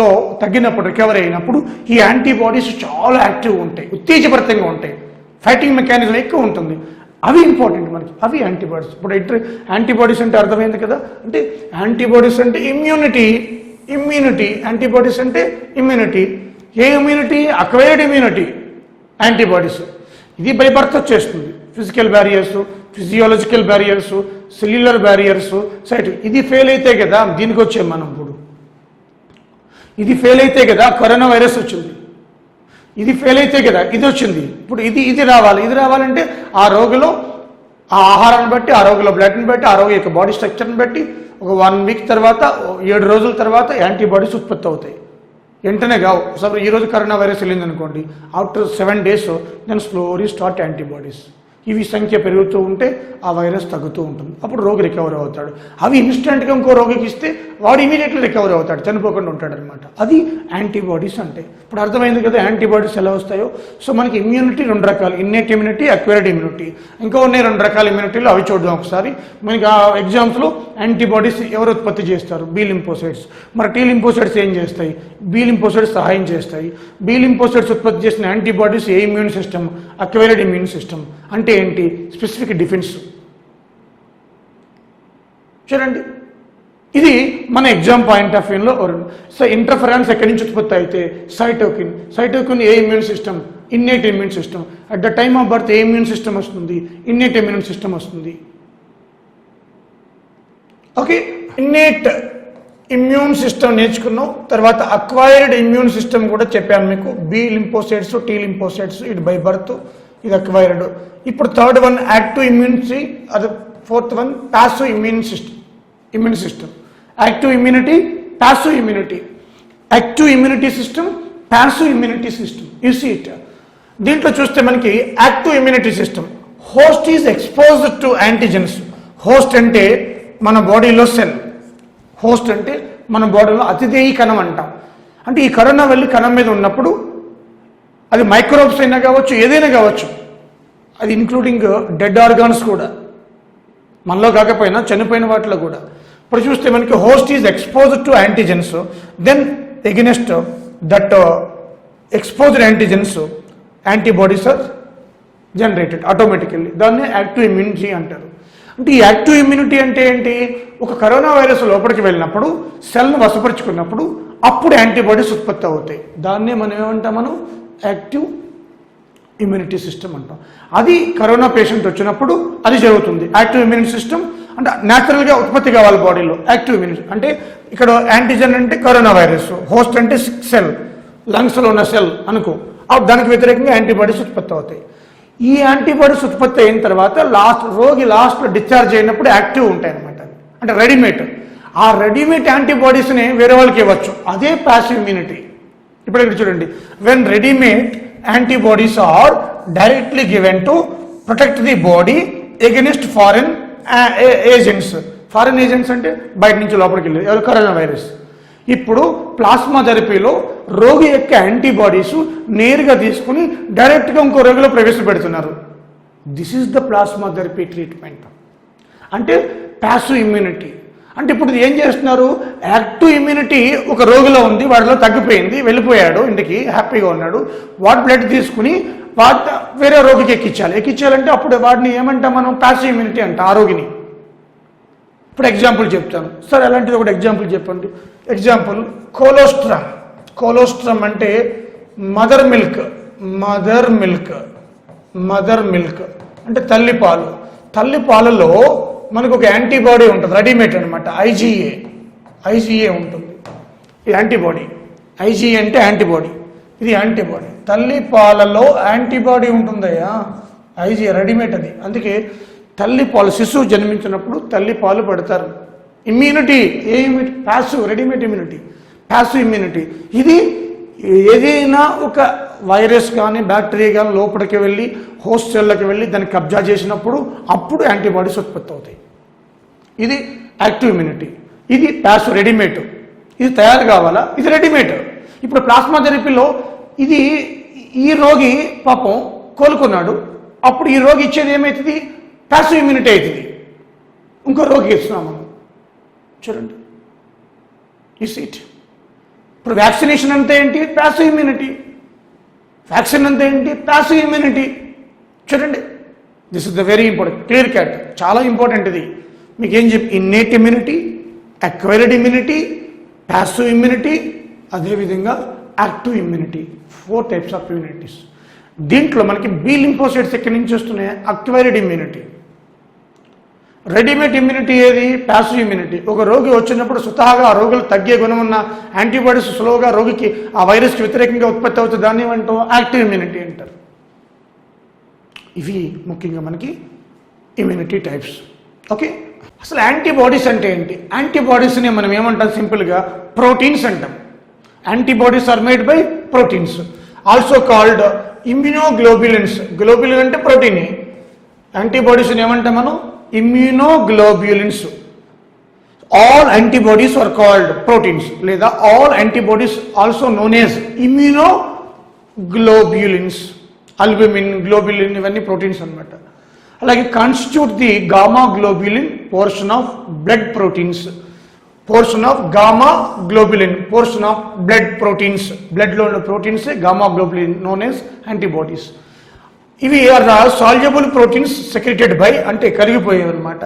లో తగ్గినప్పుడు, రికవరీ అయినప్పుడు ఈ యాంటీబాడీస్ చాలా యాక్టివ్గా ఉంటాయి, ఉత్తేజభరితంగా ఉంటాయి, ఫైటింగ్ మెకానిజం ఎక్కువ ఉంటుంది. అవి ఇంపార్టెంట్ మనకి, అవి యాంటీబాడీస్. ఇప్పుడు యాంటీబాడీస్ అంటే అర్థమైంది కదా, అంటే యాంటీబాడీస్ అంటే ఇమ్యూనిటీ, యాంటీబాడీస్ అంటే ఇమ్యూనిటీ. ఏ ఇమ్యూనిటీ? Acquired immunity, antibodies. ఇది బై బర్త్ వచ్చేస్తుంది. Physical barriers, physiological barriers, cellular barriers, site. ఇది ఫెయిల్ అయితే కదా దీనికి వచ్చాం మనం. ఇప్పుడు ఇది ఫెయిల్ అయితే కదా కరోనా వైరస్ వచ్చింది, ఇది ఫెయిల్ అయితే కదా ఇది వచ్చింది. ఇప్పుడు ఇది రావాలంటే ఆ రోగిలో ఆ ఆహారాన్ని బట్టి, ఆ రోగిలో బ్లడ్ని బట్టి, ఆ రోగి యొక్క బాడీ స్ట్రక్చర్ని బట్టి ఒక 1 వీక్ తర్వాత, 7 రోజుల తర్వాత యాంటీబాడీస్ ఉత్పత్తి అవుతాయి. వెంటనే కావు. సపోజ్ ఈరోజు కరోనా వైరస్ వెళ్ళింది అనుకోండి, after 7 days then slowly start antibodies. ఇవి సంఖ్య పెరుగుతూ ఉంటే ఆ వైరస్ తగ్గుతూ ఉంటుంది, అప్పుడు రోగి రికవర్ అవుతాడు. అవి ఇన్స్టెంట్గా ఇంకో రోగికి ఇస్తే వాడు ఇమీడియట్లీ రికవర్ అవుతాడు, చనిపోకుండా ఉంటాడు అనమాట. అది యాంటీబాడీస్ అంటే. ఇప్పుడు అర్థమైంది కదా యాంటీబాడీస్ ఎలా వస్తాయో. సో మనకి ఇమ్యూనిటీ 2 రకాలు, ఇన్నేట్ ఇమ్యూనిటీ, అక్వైర్డ్ ఇమ్యూనిటీ. ఇంకా ఉన్నాయి 2 రకాల ఇమ్యూనిటీలు, అవి చూద్దాం ఒకసారి. మనకి ఆ ఎగ్జామ్స్లో యాంటీబాడీస్ ఎవరు ఉత్పత్తి చేస్తారు? B lymphocytes. మరి టీ లింపోసైడ్స్ ఏం చేస్తాయి? బి లింపోసైడ్స్ సహాయం చేస్తాయి. బి లింపోసైడ్స్ ఉత్పత్తి చేసిన యాంటీబాడీస్ ఏ immune system? Acquired immune system. అంటే ఏంటి? Specific defence. చూడండి, ఇది మన ఎగ్జామ్ పాయింట్ ఆఫ్ వ్యూలో. సో ఇంటర్ఫరెన్స్ ఎక్కడి నుంచి ఉత్పత్తి అయితే సైటోకిన్. సైటోకిన్ ఏ immune system? Innate immune system. At the time of birth ఏ ఇమ్యూన్ సిస్టమ్ వస్తుంది? ఇన్నేట్ ఇమ్యూన్ సిస్టమ్ వస్తుంది. ఓకే, ఇన్నేట్ ఇమ్యూన్ సిస్టమ్ నేర్చుకున్నాం. తర్వాత అక్వైర్డ్ ఇమ్యూన్ సిస్టమ్ కూడా చెప్పాను మీకు. బి లింపోసైట్స్, టీ లింపోసైట్స్, ఇది బై బర్త్, ఇది అక్వైర్డ్. ఇప్పుడు థర్డ్ వన్ యాక్టివ్ ఇమ్యూనిటీ, అది fourth one passive immune system. Active immunity, passive immunity. Active immunity system, passive immunity system. You see it. దీంట్లో చూస్తే మనకి active immunity system, host is exposed to antigens. Host అంటే మన బాడీలో cell. Host అంటే మన బాడీలో అతిథేయి కణం అంటాం. అంటే ఈ కరోనా వెళ్ళి కణం మీద ఉన్నప్పుడు అది మైక్రోబ్స్ అయినా కావచ్చు, ఏదైనా కావచ్చు, అది ఇంక్లూడింగ్ డెడ్ ఆర్గాన్స్ కూడా, మనలో కాకపోయినా చనిపోయిన వాటిలో కూడా. ఇప్పుడు చూస్తే మనకి host is exposed to antigens, then against that exposed antigens antibodies are generated automatically. దాన్ని యాక్టివ్ ఇమ్యూనిటీ అంటారు. అంటే ఈ యాక్టివ్ ఇమ్యూనిటీ అంటే ఏంటి? ఒక కరోనా వైరస్ లోపలికి వెళ్ళినప్పుడు, సెల్ను వశపరుచుకున్నప్పుడు అప్పుడు యాంటీబాడీస్ ఉత్పత్తి అవుతాయి. దాన్నే మనం ఏమంటాం? మనం యాక్టివ్ ఇమ్యూనిటీ సిస్టమ్ అంటాం. అది కరోనా పేషెంట్ వచ్చినప్పుడు అది జరుగుతుంది. యాక్టివ్ ఇమ్యూనిటీ సిస్టమ్ అంటే న్యాచురల్గా ఉత్పత్తి కావాలి బాడీలో. యాక్టివ్ ఇమ్యూనిటీ అంటే ఇక్కడ యాంటీజెన్ అంటే కరోనా వైరస్, హోస్ట్ అంటే సెల్, లంగ్స్లో ఉన్న సెల్ అనుకో, దానికి వ్యతిరేకంగా యాంటీబాడీస్ ఉత్పత్తి అవుతాయి. ఈ యాంటీబాడీస్ ఉత్పత్తి అయిన తర్వాత రోగి లాస్ట్లో డిశ్చార్జ్ అయినప్పుడు యాక్టివ్ ఉంటాయి అన్నమాట. అంటే రెడీమేడ్. ఆ రెడీమేడ్ యాంటీబాడీస్ని వేరే వాళ్ళకి ఇవ్వచ్చు. అదే ప్యాసివ్ ఇమ్యూనిటీ. ఇప్పుడు ఇక్కడ చూడండి, when readymade antibodies are directly given to protect the body against foreign agents. Foreign agents అంటే బయట నుంచి లోపలికి వెళ్ళేది, ఎవరు? Corona virus. ఇప్పుడు ప్లాస్మా థెరపీలో రోగి యొక్క యాంటీబాడీస్ నేరుగా తీసుకుని డైరెక్ట్గా ఇంకో రోగిలో ప్రవేశపెడుతున్నారు. This is the plasma therapy treatment. అంటే ప్యాసివ్ ఇమ్యూనిటీ. అంటే ఇప్పుడు ఏం చేస్తున్నారు? యాక్టివ్ ఇమ్యూనిటీ ఒక రోగిలో ఉంది, వాడిలో తగ్గిపోయింది, వెళ్ళిపోయాడు ఇంటికి, హ్యాపీగా ఉన్నాడు. వాడి బ్లడ్ తీసుకుని వాటి వేరే రోగికి ఎక్కించాలంటే అప్పుడు వాడిని ఏమంటాం మనం? ప్యాసివ్ ఇమ్యూనిటీ అంట ఆ రోగిని. ఇప్పుడు ఎగ్జాంపుల్ చెప్తాను సార్. అలాంటిది ఒకటి ఎగ్జాంపుల్ చెప్పండి. Example colostrum. కోలోస్ట్రమ్ అంటే మదర్ మిల్క్ అంటే తల్లిపాలు. తల్లిపాలలో మనకు ఒక యాంటీబాడీ ఉంటుంది, రెడీమేడ్ అనమాట. ఐజీఏ ఉంటుంది. ఈ యాంటీబాడీ, ఐజీఏ అంటే యాంటీబాడీ, ఇది యాంటీబాడీ. తల్లిపాలలో యాంటీబాడీ ఉంటుందయ్యా, ఐజీఏ రెడీమేడ్ అది. అందుకే తల్లిపాలు, శిశువు జన్మించినప్పుడు తల్లిపాలు పడతారు. ఇమ్యూనిటీ, ఏ immunity? Passive, readymade immunity, passive immunity. ఇది ఏదైనా ఒక వైరస్ కానీ బ్యాక్టీరియా కానీ లోపలికి వెళ్ళి హోస్ట్ సెల్లోకి వెళ్ళి దాన్ని కబ్జా చేసినప్పుడు అప్పుడు యాంటీబాడీస్ ఉత్పత్తి అవుతాయి. ఇది యాక్టివ్ ఇమ్యూనిటీ. ఇది ప్యాసివ్, రెడీమేడ్. ఇది తయారు కావాలా? ఇది రెడీమేడ్. ఇప్పుడు ప్లాస్మా థెరపీలో ఇది ఈ రోగి పాపం కోలుకున్నాడు, అప్పుడు ఈ రోగి ఇచ్చేది ఏమవుతుంది? ప్యాసివ్ ఇమ్యూనిటీ అవుతుంది. ఇంకో రోగికి ఇస్తున్నాం మనం. చూడండి, ఈ సీట్. ఇప్పుడు వ్యాక్సినేషన్ అంతా ఏంటి? Passive immunity. వ్యాక్సిన్ అంతా ఏంటి? Passive immunity. చూడండి, this is the very important, clear cut, చాలా ఇంపార్టెంట్ ఇది. మీకు ఏం చెప్పి? Innate immunity, acquired immunity, passive immunity, అదేవిధంగా active immunity. 4 types of immunities. దీంట్లో మనకి బి లింఫోసైట్స్ ఎక్కడి నుంచి వస్తున్నాయి? Acquired immunity. రెడీమేడ్ ఇమ్యూనిటీ ఏది? Passive immunity. ఒక రోగి వచ్చినప్పుడు స్వతహాగా ఆ రోగులు తగ్గే గుణం ఉన్న యాంటీబాడీస్ స్లోగా రోగికి ఆ వైరస్కి వ్యతిరేకంగా ఉత్పత్తి అవుతుంది, దాన్ని ఏమంటాం? యాక్టివ్ ఇమ్యూనిటీ అంటారు. ఇవి ముఖ్యంగా మనకి ఇమ్యూనిటీ టైప్స్. ఓకే, అసలు యాంటీబాడీస్ అంటే ఏంటి? యాంటీబాడీస్ని మనం ఏమంటాం? సింపుల్గా ప్రోటీన్స్ అంటాం. Antibodies are made by proteins, also called immunoglobulins. Globulin అంటే ప్రోటీన్. యాంటీబాడీస్ని ఏమంటాం మనం? Immunoglobulins. All antibodies are called proteins, లేదా all antibodies also known as immunoglobulins. Albumin, globulin ఇవన్నీ ప్రోటీన్స్ అన్నమాట. అలాగే constitute the gamma globulin portion of blood proteins. Portion of gamma globulin, portion of blood proteins. బ్లడ్లో ఉన్న proteins gamma globulin known as antibodies. ఇవి are soluble proteins secreted by, అంటే కరిగిపోయేవి అనమాట.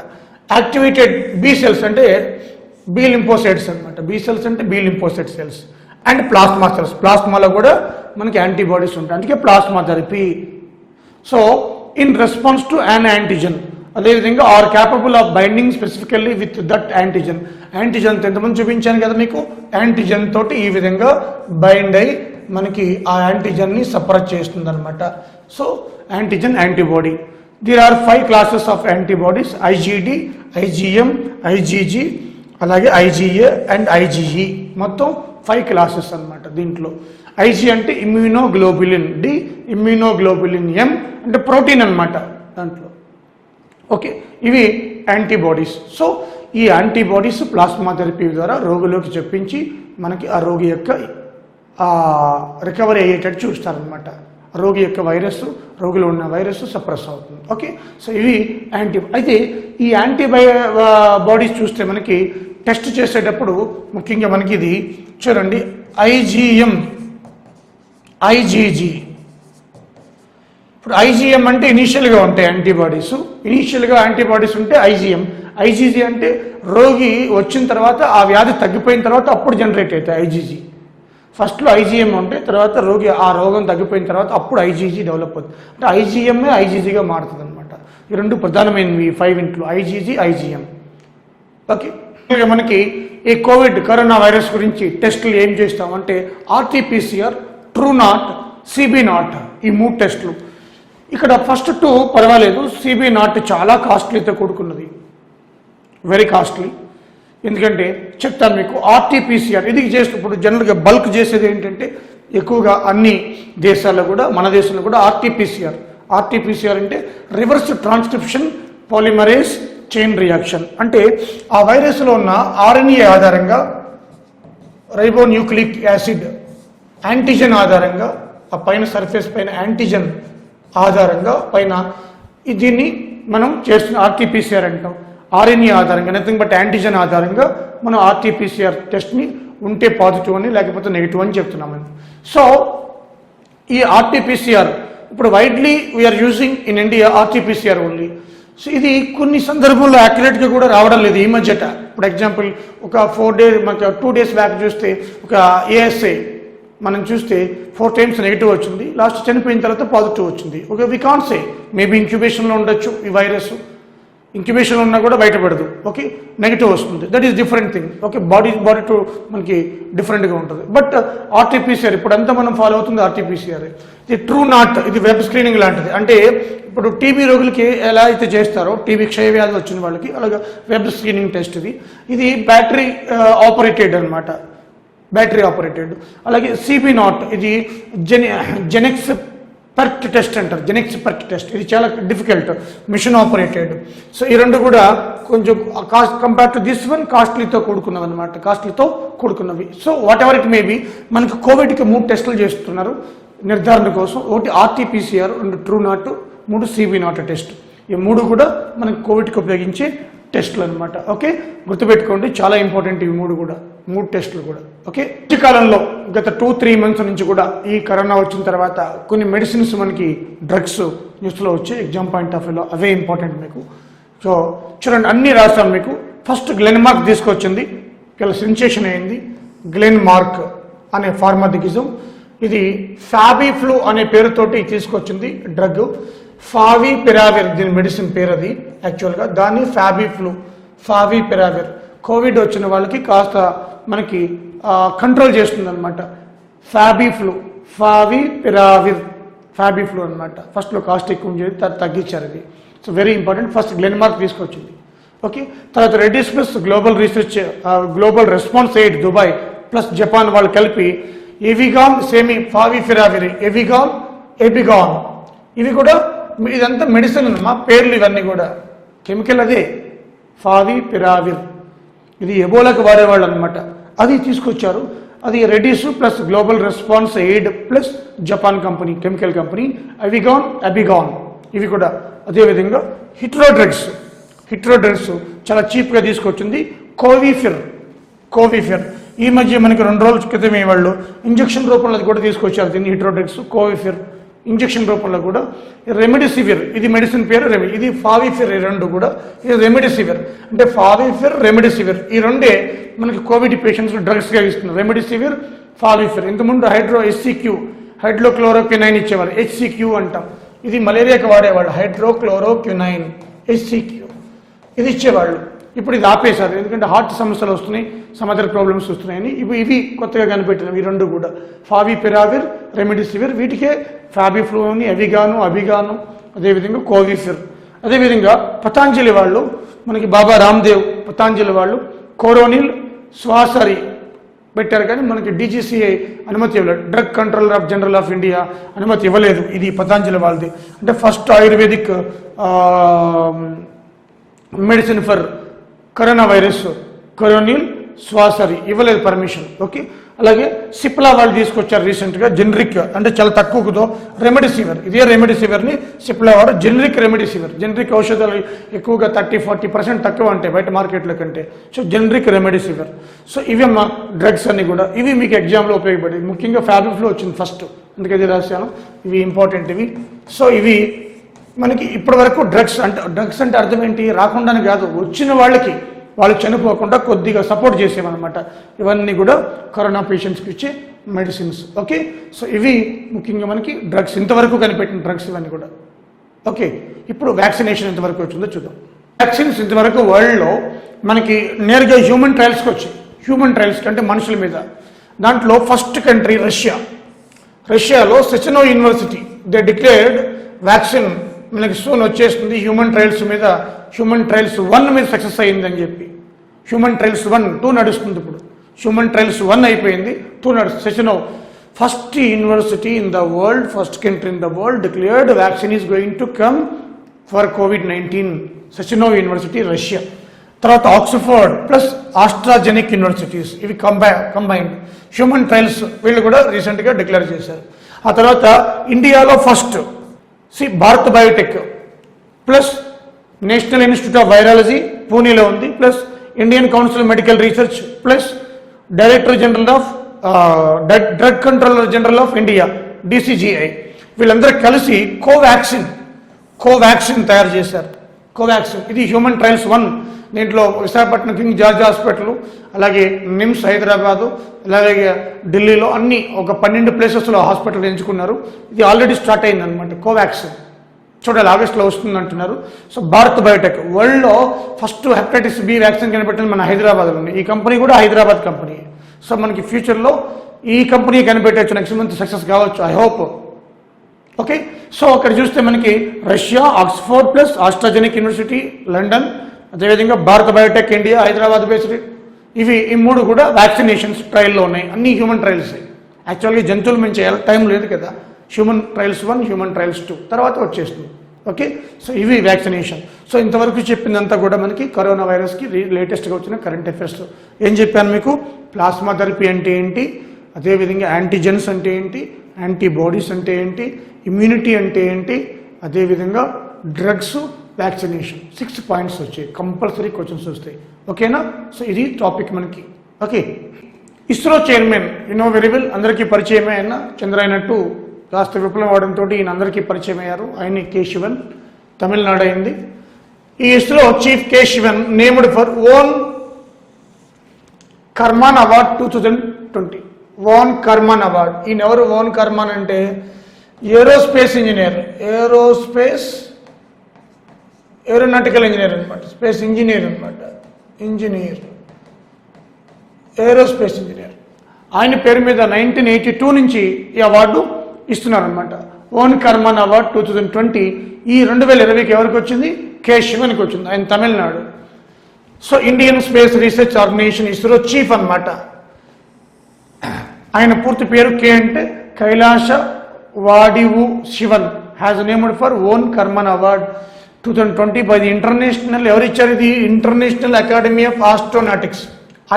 Activated B cells అంటే B lymphocytes అనమాట. B cells అంటే B lymphocyte cells and plasma cells. ప్లాస్మాలో కూడా మనకి యాంటీబాడీస్ ఉంటాయి, అందుకే plasma therapy. So in response to an antigen, అదేవిధంగా are capable of binding specifically with that antigen. Antigen ఎంతమంది చూపించాను కదా మీకు, యాంటీజన్ తోటి ఈ విధంగా బైండ్ అయి మనకి ఆ యాంటీజన్ని సపరేట్ చేస్తుంది అనమాట. So antigen antibody. There are 5 classes of antibodies: IgD, IgM, IgG, అలాగే ఐజీఏ అండ్ ఐజీఈ. మొత్తం 5 classes అనమాట. దీంట్లో ఐజీ అంటే ఇమ్యూనోగ్లోబులిన్, డి ఇమ్యూనోగ్లోబులిన్, ఎం అంటే ప్రోటీన్ అనమాట దాంట్లో. ఓకే, ఇవి యాంటీబాడీస్. సో ఈ యాంటీబాడీస్ ప్లాస్మా థెరపీ ద్వారా రోగిలోకి చెప్పించి మనకి ఆ రోగి యొక్క రికవరీ అయ్యేటట్టు చూస్తారనమాట. రోగి యొక్క రోగిలో ఉన్న వైరస్ సప్రెస్ అవుతుంది. ఓకే, సో ఇవి అయితే ఈ బాడీస్ చూస్తే మనకి టెస్ట్ చేసేటప్పుడు ముఖ్యంగా మనకి ఇది చూడండి, ఐజీఎం, ఐజీజీ. ఇప్పుడు ఐజీఎం అంటే ఇనీషియల్గా ఉంటాయి యాంటీబాడీస్. ఇనీషియల్గా యాంటీబాడీస్ ఉంటే ఐజీఎం. ఐజీజీ అంటే రోగి వచ్చిన తర్వాత ఆ వ్యాధి తగ్గిపోయిన తర్వాత అప్పుడు జనరేట్ అవుతాయి ఐజీజీ. ఫస్ట్లో ఐజీఎం ఉంటే తర్వాత రోగం తగ్గిపోయిన తర్వాత అప్పుడు ఐజీజీ డెవలప్ అవుతుంది. అంటే ఐజీఎంఏ ఐజీజీగా మారుతుంది అనమాట. ఈ రెండు ప్రధానమైనవి 5 ఇంట్లో ఐజీజీ, ఐజీఎం. ఓకే, మనకి ఈ కరోనా వైరస్ గురించి టెస్టులు ఏం చేస్తామంటే RTPCR, Truenat, CBNAAT, ఈ 3 టెస్టులు. ఇక్కడ ఫస్ట్ 2 పర్వాలేదు, సిబి నాట్ చాలా కాస్ట్లీతో కూడుకున్నది, వెరీ కాస్ట్లీ. ఎందుకంటే చెప్తాను మీకు, ఆర్టీపీసీఆర్ ఇది చేసినప్పుడు జనరల్గా బల్క్ చేసేది ఏంటంటే ఎక్కువగా అన్ని దేశాల్లో కూడా మన దేశంలో కూడా ఆర్టీపీసీఆర్ అంటే reverse transcription polymerase chain reaction. అంటే ఆ వైరస్లో ఉన్న ఆర్ఎన్ఏ ఆధారంగా రైబోన్యూక్లిక్ యాసిడ్ యాంటీజన్ ఆధారంగా ఆ పైన సర్ఫేస్ పైన యాంటీజన్ ఆధారంగా పైన దీన్ని మనం చేస్తున్న ఆర్టీపీసీఆర్ అంటాం. ఆర్ఎన్ఏ ఆధారంగా, నథింగ్ బట్ యాంటీజన్ ఆధారంగా మనం ఆర్టీపీసీఆర్ టెస్ట్ని ఉంటే పాజిటివ్ అని లేకపోతే నెగిటివ్ అని చెప్తున్నామని. సో ఈ ఆర్టీపీసీఆర్ ఇప్పుడు widely we are using in India RTPCR only. So ఇది కొన్ని సందర్భంలో యాక్యురేట్గా కూడా రావడం లేదు ఈ మధ్యట. ఇప్పుడు ఎగ్జాంపుల్ ఒక 4 days మనకి 2 days బ్యాక్ చూస్తే ఒక ఏఎస్ఐ మనం చూస్తే 4 times నెగిటివ్ వచ్చింది, లాస్ట్ చనిపోయిన తర్వాత పాజిటివ్ వచ్చింది. Okay, we can't say, maybe ఇంక్యుబేషన్లో ఉండొచ్చు ఈ వైరస్, ఇంక్యుబేషన్ ఉన్నా కూడా బయటపడదు. ఓకే, నెగిటివ్ వస్తుంది, that is different thing. Okay, body to మనకి డిఫరెంట్గా ఉంటుంది. బట్ ఆర్టీపీసీఆర్ ఇప్పుడంతా మనం ఫాలో అవుతుంది ఆర్టీపీసీఆర్. ఇది ట్రూ నాట్, ఇది వెబ్ స్క్రీనింగ్ లాంటిది. అంటే ఇప్పుడు టీబీ రోగులకి ఎలా అయితే చేస్తారో, టీబీ క్షయవ్యాధి వచ్చిన వాళ్ళకి, అలాగే వెబ్ స్క్రీనింగ్ టెస్ట్ ఇది బ్యాటరీ ఆపరేటెడ్ అనమాట, బ్యాటరీ ఆపరేటెడ్. అలాగే సిబి నాట్ ఇది జెనెక్స్ పర్క్ టెస్ట్ అంటారు, జెనెక్స్ పర్క్ టెస్ట్. ఇది చాలా డిఫికల్ట్, మిషన్ ఆపరేటెడ్. సో ఈ రెండు కూడా కొంచెం కంపేర్ టు దిస్ వన్ కాస్ట్లీతో కూడుకున్నవి అనమాట, కాస్ట్లీతో కూడుకున్నవి. So whatever it may be, మనకి కోవిడ్కి 3 టెస్టులు చేస్తున్నారు నిర్ధారణ కోసం. ఒకటి RTPCR, 2 TrueNat, 3 CB NAAT test. ఈ 3 కూడా మనకి కోవిడ్కి ఉపయోగించే టెస్టులు అనమాట. ఓకే, గుర్తుపెట్టుకోండి, చాలా ఇంపార్టెంట్ ఇవి 3 కూడా, 3 టెస్టులు కూడా. ఓకే, ఈ కాలంలో గత 2-3 months నుంచి కూడా ఈ కరోనా వచ్చిన తర్వాత కొన్ని మెడిసిన్స్ మనకి డ్రగ్స్ న్యూస్లో వచ్చి ఎగ్జామ్ పాయింట్ ఆఫ్ వ్యూలో అవే ఇంపార్టెంట్ మీకు. సో చూడండి, అన్ని రాస్తాను మీకు. ఫస్ట్ గ్లెన్మార్క్ తీసుకొచ్చింది, ఇలా సెన్సేషన్ అయింది. గ్లెన్మార్క్ అనే ఫార్మాదిగిజం, ఇది ఫ్యాబిఫ్లూ అనే పేరుతోటి తీసుకొచ్చింది డ్రగ్. ఫావిపిరావిర్ దీని మెడిసిన్ పేరు, అది యాక్చువల్గా దాన్ని ఫావిపిరావిర్ కోవిడ్ వచ్చిన వాళ్ళకి కాస్త మనకి కంట్రోల్ చేస్తుంది అనమాట. ఫ్యాబిఫ్లూ అనమాట. ఫస్ట్లో కాస్ట్ ఎక్కువ ఉండేది, తగ్గించారు ఇది. So very important. First Glenmark తీసుకొచ్చింది. ఓకే, తర్వాత Reddy's plus global response aid Dubai plus Japan వాళ్ళు కలిపి ఎవిగాన్ ఫావిపిరావిర్, ఎబిగాన్ ఇవి కూడా, ఇదంతా మెడిసిన్ అన్నమా, పేర్లు ఇవన్నీ కూడా కెమికల్ అదే, ఫావిపిరావిర్. ఇది ఎబోలాకి వాడేవాళ్ళు అనమాట, అది తీసుకొచ్చారు. అది Reddy's plus global response aid plus Japan company, chemical company. Avigan ఇవి కూడా అదేవిధంగా. హిట్రోడ్రగ్స్ చాలా చీప్గా తీసుకొచ్చింది. కోవిఫిర్ ఈ మధ్య మనకి 2 రోజుల క్రితమే వాళ్ళు ఇంజక్షన్ రూపంలో అది కూడా తీసుకొచ్చారు దీన్ని, హిట్రోడ్రగ్స్. కోవిఫిర్ ఇంజెక్షన్ రూపంలో కూడా. రెమిడిసివిర్ ఇది మెడిసిన్ పేరు, ఇది ఫావిఫిర్. ఈ రెండు కూడా ఇది రెమిడిసివిర్. అంటే ఫావిఫిర్, రెమిడిసివిర్ ఈ రెండే మనకి కోవిడ్ పేషెంట్స్ డ్రగ్స్గా ఇస్తున్నారు. రెమిడిసివిర్, ఫావిఫిర్. ఇంతకుముందు హైడ్రోక్లోరోక్వినైన్ హైడ్రోక్లోరోక్వినైన్ ఇచ్చేవారు, హెచ్సిక్యూ అంటాం. ఇది మలేరియాకి వాడేవాళ్ళు, హైడ్రోక్లోరోక్వినైన్ హెచ్సిక్యూ ఇది ఇచ్చేవాళ్ళు. ఇప్పుడు ఇది ఆపేశారు, ఎందుకంటే హార్ట్ సమస్యలు వస్తున్నాయి, సమ్ అదర్ ప్రాబ్లమ్స్ వస్తున్నాయని. ఇవి కొత్తగా కనిపెట్టినవి ఈ రెండు కూడా, ఫావిపిరావిర్, రెమిడిసివిర్. వీటికే ఫ్యాబిఫ్లూని, అవిగాను, అదేవిధంగా కోవిఫిర్. అదేవిధంగా పతాంజలి వాళ్ళు, మనకి బాబా రామ్దేవ్ పతాంజలి వాళ్ళు కోరోనిల్ శ్వాసరి పెట్టారు, కానీ మనకి DGCA అనుమతి ఇవ్వలేదు. Drug controller of general of India అనుమతి ఇవ్వలేదు. ఇది పతాంజలి వాళ్ళది. అంటే first ayurvedic medicine for corona virus Coronil Swasari ఇవ్వలేదు పర్మిషన్. ఓకే. అలాగే సిప్లా వాళ్ళు తీసుకొచ్చారు రీసెంట్గా, జెనరిక్ అంటే చాలా తక్కువతో రెమిడిసివిర్. ఇదే రెమిడిసివిర్ని సిప్లా వారు జెనరిక్ రెమిడిసివిర్. జెనరిక్ ఔషధాలు ఎక్కువగా 30-40% తక్కువ ఉంటాయి బయట మార్కెట్ల కంటే. So generic remdesivir. సో ఇవి మా డ్రగ్స్ అన్ని కూడా, ఇవి మీకు ఎగ్జామ్లో ఉపయోగపడేది. ముఖ్యంగా ఫ్యాబిఫ్లో వచ్చింది ఫస్ట్, అందుకే రాశాను. ఇవి ఇంపార్టెంట్ ఇవి. సో ఇవి మనకి ఇప్పటి వరకు డ్రగ్స్ అంటే అర్థం ఏంటి, రాకుండానే కాదు, వచ్చిన వాళ్ళకి వాళ్ళు చనిపోకుండా కొద్దిగా సపోర్ట్ చేసేవన్నమాట. ఇవన్నీ కూడా కరోనా పేషెంట్స్కి ఇచ్చే మెడిసిన్స్. ఓకే. సో ఇవి ముఖ్యంగా మనకి డ్రగ్స్, ఇంతవరకు కనిపెట్టిన డ్రగ్స్ ఇవన్నీ కూడా. ఓకే. ఇప్పుడు వ్యాక్సినేషన్ ఎంతవరకు వచ్చిందో చూద్దాం. వ్యాక్సిన్స్ ఇంతవరకు వరల్డ్లో మనకి నేరుగా హ్యూమన్ ట్రయల్స్కి వచ్చాయి. హ్యూమన్ ట్రయల్స్కి అంటే మనుషుల మీద. దాంట్లో ఫస్ట్ కంట్రీ రష్యాలో సెచెనో యూనివర్సిటీ దే డిక్లేర్డ్ వ్యాక్సిన్ మనకి సూన్ వచ్చేస్తుంది హ్యూమన్ ట్రయల్స్ మీద. హ్యూమన్ ట్రయల్స్ 1 మీద సక్సెస్ అయ్యిందని చెప్పి, హ్యూమన్ ట్రయల్స్ 1, 2 నడుస్తుంది ఇప్పుడు. హ్యూమన్ ట్రయల్స్ 1 అయిపోయింది, 2 నడుస్తుంది. Sechenov first university in the world, first country in the world declared vaccine is going to come for COVID-19. Sechenov university Russia. తర్వాత Oxford plus AstraZeneca universities, ఇవి combined human trials వీళ్ళు కూడా రీసెంట్గా declare చేశారు. ఆ తర్వాత ఇండియాలో first Bharat biotech plus national institute of virology పూణేలో ఉంది, plus Indian council medical research, plus director general of drug controller general of India DCGI, వీళ్ళందరూ కలిసి కోవాక్సిన్ తయారు చేశారు. కోవాక్సిన్ ఇది హ్యూమన్ ట్రయల్స్ 1. దీంట్లో విశాఖపట్నం కింగ్ జార్జ్ హాస్పిటల్, అలాగే నిమ్స్ హైదరాబాదు, అలాగే ఢిల్లీలో అన్ని ఒక 12 ప్లేసెస్లో హాస్పిటల్ ఎంచుకున్నారు. ఇది ఆల్రెడీ స్టార్ట్ అయిందనమాట కోవాక్సిన్. చూడాలి, ఆగస్టులో వస్తుంది అంటున్నారు. సో భారత్ బయోటెక్ వరల్డ్లో ఫస్ట్ హెపటైటిస్ B వ్యాక్సిన్ కనిపెట్టింది మన హైదరాబాద్లో ఉంది. ఈ కంపెనీ కూడా హైదరాబాద్ కంపెనీ. సో మనకి ఫ్యూచర్లో ఈ కంపెనీ కనిపెట్టవచ్చు, నెక్స్ట్ మంత్ సక్సెస్ కావచ్చు, ఐ హోప్. ఓకే. సో అక్కడ చూస్తే మనకి Russia, Oxford plus AstraZeneca university London, అదేవిధంగా Bharat biotech India Hyderabad based, ఈ 3 కూడా వ్యాక్సినేషన్స్ ట్రయల్లో ఉన్నాయి. అన్ని హ్యూమన్ ట్రయల్స్. యాక్చువల్గా జంతువుల మీద చేయాలి, టైం లేదు కదా. హ్యూమన్ ట్రయల్స్ 1, హ్యూమన్ ట్రయల్స్ 2 తర్వాత వచ్చేస్తుంది. ఓకే. సో ఇవి వ్యాక్సినేషన్. సో ఇంతవరకు చెప్పిందంతా కూడా మనకి కరోనా వైరస్కి లేటెస్ట్గా వచ్చిన కరెంట్ అఫైర్స్. ఏం చెప్పాను మీకు, ప్లాస్మా థెరపీ అంటే ఏంటి, అదేవిధంగా యాంటీజెన్స్ అంటే ఏంటి, యాంటీబాడీస్ అంటే ఏంటి, ఇమ్యూనిటీ అంటే ఏంటి, అదేవిధంగా డ్రగ్స్, వ్యాక్సినేషన్. 6 పాయింట్స్ వచ్చాయి, కంపల్సరీ క్వశ్చన్స్ వస్తాయి. ఓకేనా. సో ఇది టాపిక్ మనకి. Okay. ISRO chairman very well, అందరికీ పరిచయమే. ఆయన చంద్రయాన్-2 కాస్త విఫలం అవడంతో ఈయన అందరికీ పరిచయం అయ్యారు. ఆయన K. శివన్, తమిళనాడు అయింది. ఈ ISRO chief K. Sivan named for von Karman award 2020. Von Karman award. ఈయన ఎవరు ఓన్ కర్మాన్ అంటే ఏరోస్పేస్ ఇంజనీర్, ఏరోనాటికల్ ఇంజనీర్ అనమాట, స్పేస్ ఇంజనీర్ అనమాట, ఏరోస్పేస్ ఇంజనీర్. ఆయన పేరు మీద 1982 నుంచి ఈ అవార్డు ఇస్తున్నారనమాట. Von Karman award 2020. ఈ 2020కి ఎవరికి వచ్చింది, K. శివన్కి వచ్చింది. ఆయన Tamil Nadu. So Indian space research organisation ISRO chief అనమాట. ఆయన పూర్తి పేరు K అంటే Kailasa Vadivu Sivan has named for von Karman award 2020 by the international, ఎవరు ఇచ్చారు ఇది, international academy of astronautics,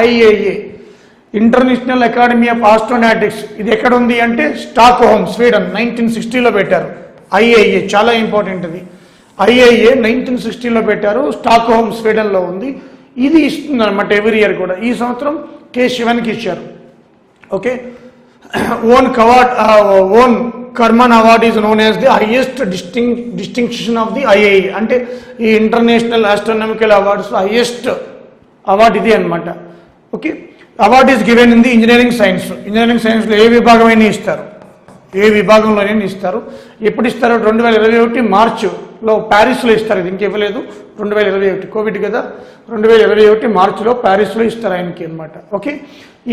IAA, international academy of astronautics. ఇది ఎక్కడ ఉంది అంటే స్టాక్హోమ్, స్వీడన్. 1960లో పెట్టారు. IAA చాలా ఇంపార్టెంట్. ఇది IAA 1960లో పెట్టారు, స్టాక్హోమ్ స్వీడన్లో ఉంది. ఇది ఇస్తుంది అనమాట ఎవ్రీ ఇయర్ కూడా. ఈ సంవత్సరం K. శివన్కి ఇచ్చారు. Okay. Von Karman award is known as the highest distinction of the IAE, అంటే ఈ international astronomical awards highest award ఇది అనమాట. Okay, award is given in the engineering science. ఇంజనీరింగ్ సైన్స్లో ఏ విభాగమైనా ఇస్తారు, ఏ విభాగంలోనైనా ఇస్తారు. ఎప్పుడు ఇస్తారు? 2021 మార్చిలో ప్యారిస్లో ఇస్తారు. ఇది ఇంక ఇవ్వలేదు. 2021 కోవిడ్ కదా, 2021 మార్చిలో ప్యారిస్లో ఇస్తారు ఆయనకి అనమాట. ఓకే,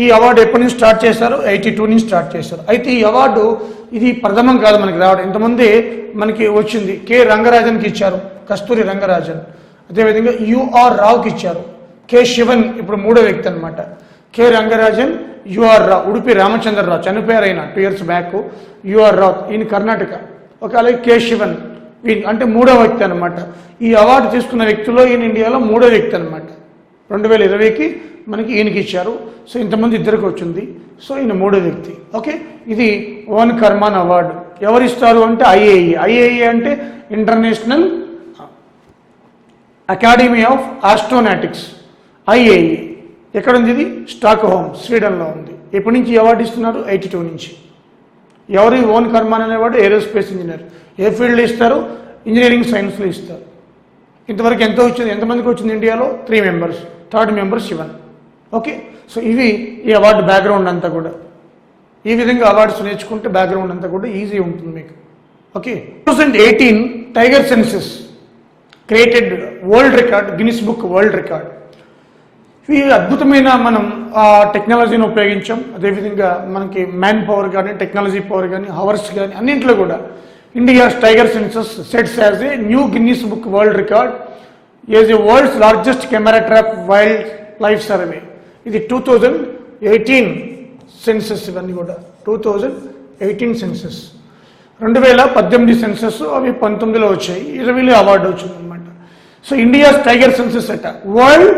ఈ అవార్డు ఎప్పటి నుంచి స్టార్ట్ చేశారు? 82 నుంచి స్టార్ట్ చేశారు. అయితే ఈ అవార్డు ఇది ప్రథమం కాదు మనకి రావడం, ఇంతమంది మనకి వచ్చింది. కె రంగరాజన్కి ఇచ్చారు, కస్తూరి రంగరాజన్. అదేవిధంగా యుఆర్ రావుకి ఇచ్చారు. కె శివన్ ఇప్పుడు మూడో వ్యక్తి అనమాట. కె రంగరాజన్, యుఆర్ రావు. ఉడిపి రామచంద్రరావు చనిపోయారు ఆయన 2 years బ్యాక్. యుఆర్ రావు ఈయన కర్ణాటక. ఓకే, అలాగే కె శివన్ అంటే మూడో వ్యక్తి అనమాట. ఈ అవార్డు తీసుకున్న వ్యక్తిలో ఈయన ఇండియాలో మూడో వ్యక్తి అనమాట. 2020కి మనకి ఈయనకి ఇచ్చారు. సో ఇంతమంది ఇద్దరికి వచ్చింది. సో ఈయన మూడో వ్యక్తి. ఓకే, ఇది ఓన్ కర్మాన్ అవార్డు. ఎవరు ఇస్తారు అంటే ఐఏఈ. ఐఏఈ అంటే ఇంటర్నేషనల్ అకాడమీ ఆఫ్ ఆస్ట్రోనాటిక్స్, ఐఏఈ. ఎక్కడ ఉంది ఇది? స్టాక్ హోమ్, స్వీడన్లో ఉంది. ఎప్పటి నుంచి అవార్డు ఇస్తున్నారు? 82 నుంచి. ఎవరు ఓన్ కర్మాన్ అనేవాడు? Aerospace engineer. ఏ ఫీల్డ్లో ఇస్తారు? ఇంజనీరింగ్ సైన్స్లో ఇస్తారు. ఇంతవరకు ఎంత వచ్చింది? ఎంతమందికి వచ్చింది ఇండియాలో? 3 members. Third member Sivan. Okay, so ఇవి ఈ అవార్డు బ్యాక్గ్రౌండ్ అంతా కూడా. ఈ విధంగా అవార్డ్స్ నేర్చుకుంటే బ్యాక్గ్రౌండ్ అంతా కూడా ఈజీ ఉంటుంది మీకు. Okay, 2018 tiger census created world record, Guinness book world record. ఈ అద్భుతమైన మనం టెక్నాలజీని ఉపయోగించాం. అదేవిధంగా మనకి మ్యాన్ పవర్ కానీ, టెక్నాలజీ పవర్ కానీ, హవర్స్ కానీ అన్నింటిలో కూడా India's tiger census sets as a new Guinness book world record is a world's largest camera trap wild life survey. ఇది 2018 సెన్సస్. ఇవన్నీ కూడా 2018 సెన్సస్. 2018 సెన్సస్ అవి 19లో వచ్చాయి, 20లో అవార్డు వచ్చింది అనమాట. సో ఇండియాస్ టైగర్ సెన్సస్ అట వరల్డ్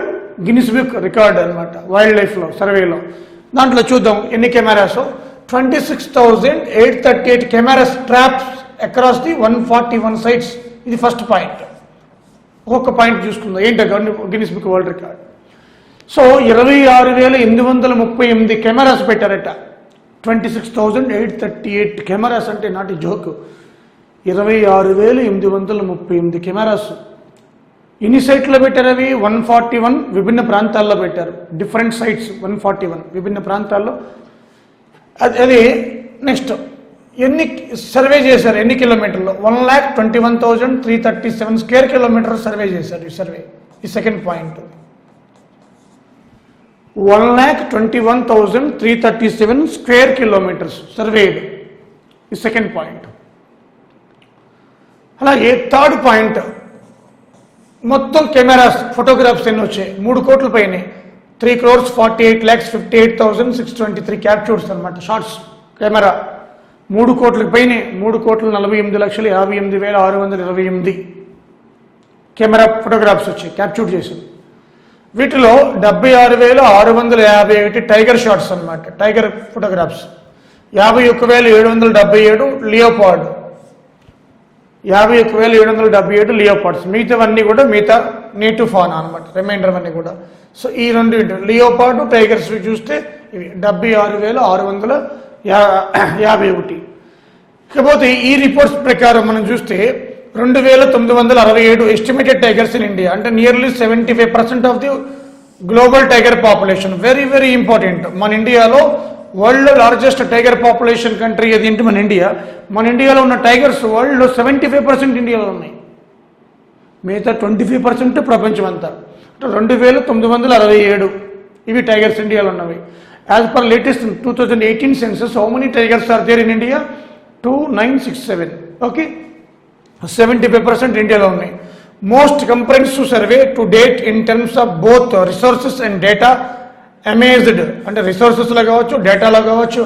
గిన్నిస్ బుక్ రికార్డ్ అనమాట, wild లైఫ్లో సర్వేలో. దాంట్లో చూద్దాం ఎన్ని cameras. 26,838 cameras traps across the 141 sites. ఇది ఫస్ట్ పాయింట్. ఒక్కొక్క పాయింట్ చూసుకుందాం ఏంటో Guinness book world record. So 26,838 cameras పెట్టారట. 26,838 కెమెరాస్ అంటే నాటి జోక్. 26,838 కెమెరాస్. ఎన్ని సైట్లో పెట్టారు అవి? 141 విభిన్న ప్రాంతాల్లో పెట్టారు. డిఫరెంట్ సైట్స్ 141 విభిన్న ప్రాంతాల్లో. అది నెక్స్ట్ ఎన్ని సర్వే చేశారు? ఎన్ని కిలోమీటర్లు? 1,21,337 square kilometers సర్వే చేశారు. ఈ సర్వే ఈ second point. 1,21,337 square kilometers surveyed. ఈ సెకండ్ పాయింట్. అలాగే థర్డ్ పాయింట్, మొత్తం కెమెరాస్ ఫోటోగ్రాఫ్స్ ఎన్ని వచ్చాయి? 3 కోట్ల పైనే. 3,48,58,623 క్యాప్చర్స్ అనమాట, షార్ట్స్ కెమెరా. 3 కోట్లకు పైనే. 3,48,58,628 కెమెరా ఫోటోగ్రాఫ్స్ వచ్చాయి, క్యాప్చర్ చేసింది. వీటిలో 76,651 టైగర్ షాట్స్ అనమాట, టైగర్ ఫోటోగ్రాఫ్స్. 51,777 లియోపార్డ్. 51,777 లియోపార్డ్స్. మిగతావన్నీ కూడా మిగతా నేటివ్ ఫానా అనమాట, రిమైండర్ అన్నీ కూడా. సో ఈ రెండు లియోపార్డ్ టైగర్స్ చూస్తే ఇవి 76,651. ఇకపోతే ఈ రిపోర్ట్స్ ప్రకారం మనం చూస్తే 2,967 ఎస్టిమేటెడ్ టైగర్స్ ఇన్ ఇండియా, అంటే nearly 75% of the global tiger population. Very very important. మన ఇండియాలో world largest tiger population country ఏది? మన ఇండియా. మన ఇండియాలో ఉన్న టైగర్స్ వరల్డ్లో 75% ఇండియాలో ఉన్నాయి, మిగతా 25% ప్రపంచం అంతా. 2,967 ఇవి టైగర్స్ ఇండియాలో ఉన్నవి. As per latest 2018 census how many tigers are there in India? 2,967. Okay, 75% ఇండియాలో ఉన్నాయి. Most comprehensive survey to date in terms of both resources and data. Amazed అంటే రిసోర్సెస్లో కావచ్చు, డేటాలో కావచ్చు.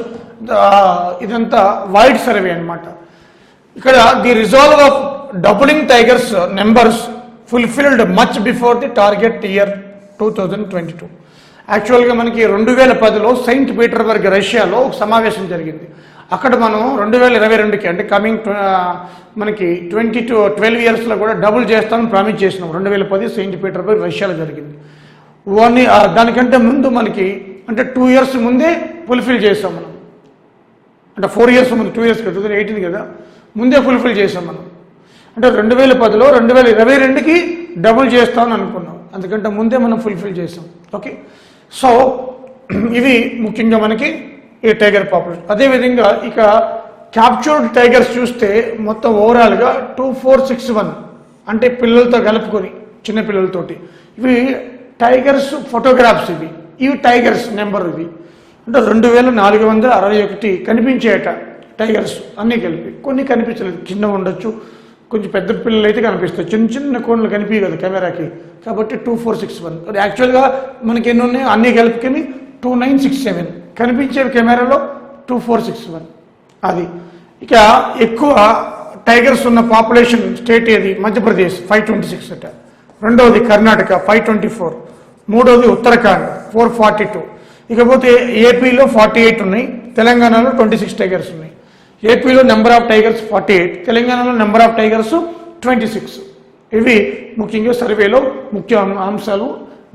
ఇదంతా వైడ్ సర్వే అనమాట. ఇక్కడ the resolve of doubling tigers numbers fulfilled much before the target year 2022. యాక్చువల్గా మనకి 2010లో సెయింట్ పీటర్బర్గ్ రష్యాలో ఒక సమావేశం జరిగింది. అక్కడ మనం 2022కి అంటే కమింగ్ మనకి 12 yearsలో కూడా డబుల్ చేస్తామని ప్రామిస్ చేసినాం. 2010 సెయింట్ పీటర్బర్గ్ రష్యాలో జరిగింది. దానికంటే ముందు మనకి అంటే 2 years ముందే ఫుల్ఫిల్ చేసాం మనం. అంటే 4 years ముందు, 2 years కదా, 2018 కదా, ముందే ఫుల్ఫిల్ చేసాం మనం. అంటే 2010లో 2022కి డబుల్ చేస్తామని అనుకున్నాం, అందుకంటే ముందే మనం ఫుల్ఫిల్ చేసాం. ఓకే, సో ఇవి ముఖ్యంగా మనకి ఈ టైగర్ పాపులేషన్. అదేవిధంగా ఇక క్యాప్చర్డ్ టైగర్స్ చూస్తే మొత్తం ఓవరాల్గా 2461, అంటే పిల్లలతో కలుపుకొని చిన్న పిల్లలతోటి. ఇవి టైగర్స్ ఫోటోగ్రాఫ్స్, ఇవి టైగర్స్ నెంబర్. ఇది అంటే 2461 కనిపించేట టైగర్స్ అన్నీ కలిపి. కొన్ని కనిపించలేదు, చిన్నగా ఉండొచ్చు, కొంచెం పెద్ద పిల్లలు అయితే కనిపిస్తాయి, చిన్న చిన్న కోళ్ళు కనిపించదు కదా కెమెరాకి, కాబట్టి 2461. యాక్చువల్గా మనకి ఎన్ని ఉన్నాయి అన్నీ కలుపుకొని 2967 కనిపించేవి కెమెరాలో, 2461 అది. ఇక ఎక్కువ టైగర్స్ ఉన్న పాపులేషన్ స్టేట్ ఏది? మధ్యప్రదేశ్ 526 అట, రెండవది కర్ణాటక 524, మూడవది ఉత్తరాఖండ్ 442. ఇకపోతే ఏపీలో 48 ఉన్నాయి, తెలంగాణలో 26 టైగర్స్ ఉన్నాయి. ఏపీలో నెంబర్ ఆఫ్ టైగర్స్ 48, తెలంగాణలో నెంబర్ ఆఫ్ టైగర్స్ 26. ఇవి ముఖ్యంగా సర్వేలో ముఖ్య అంశాలు.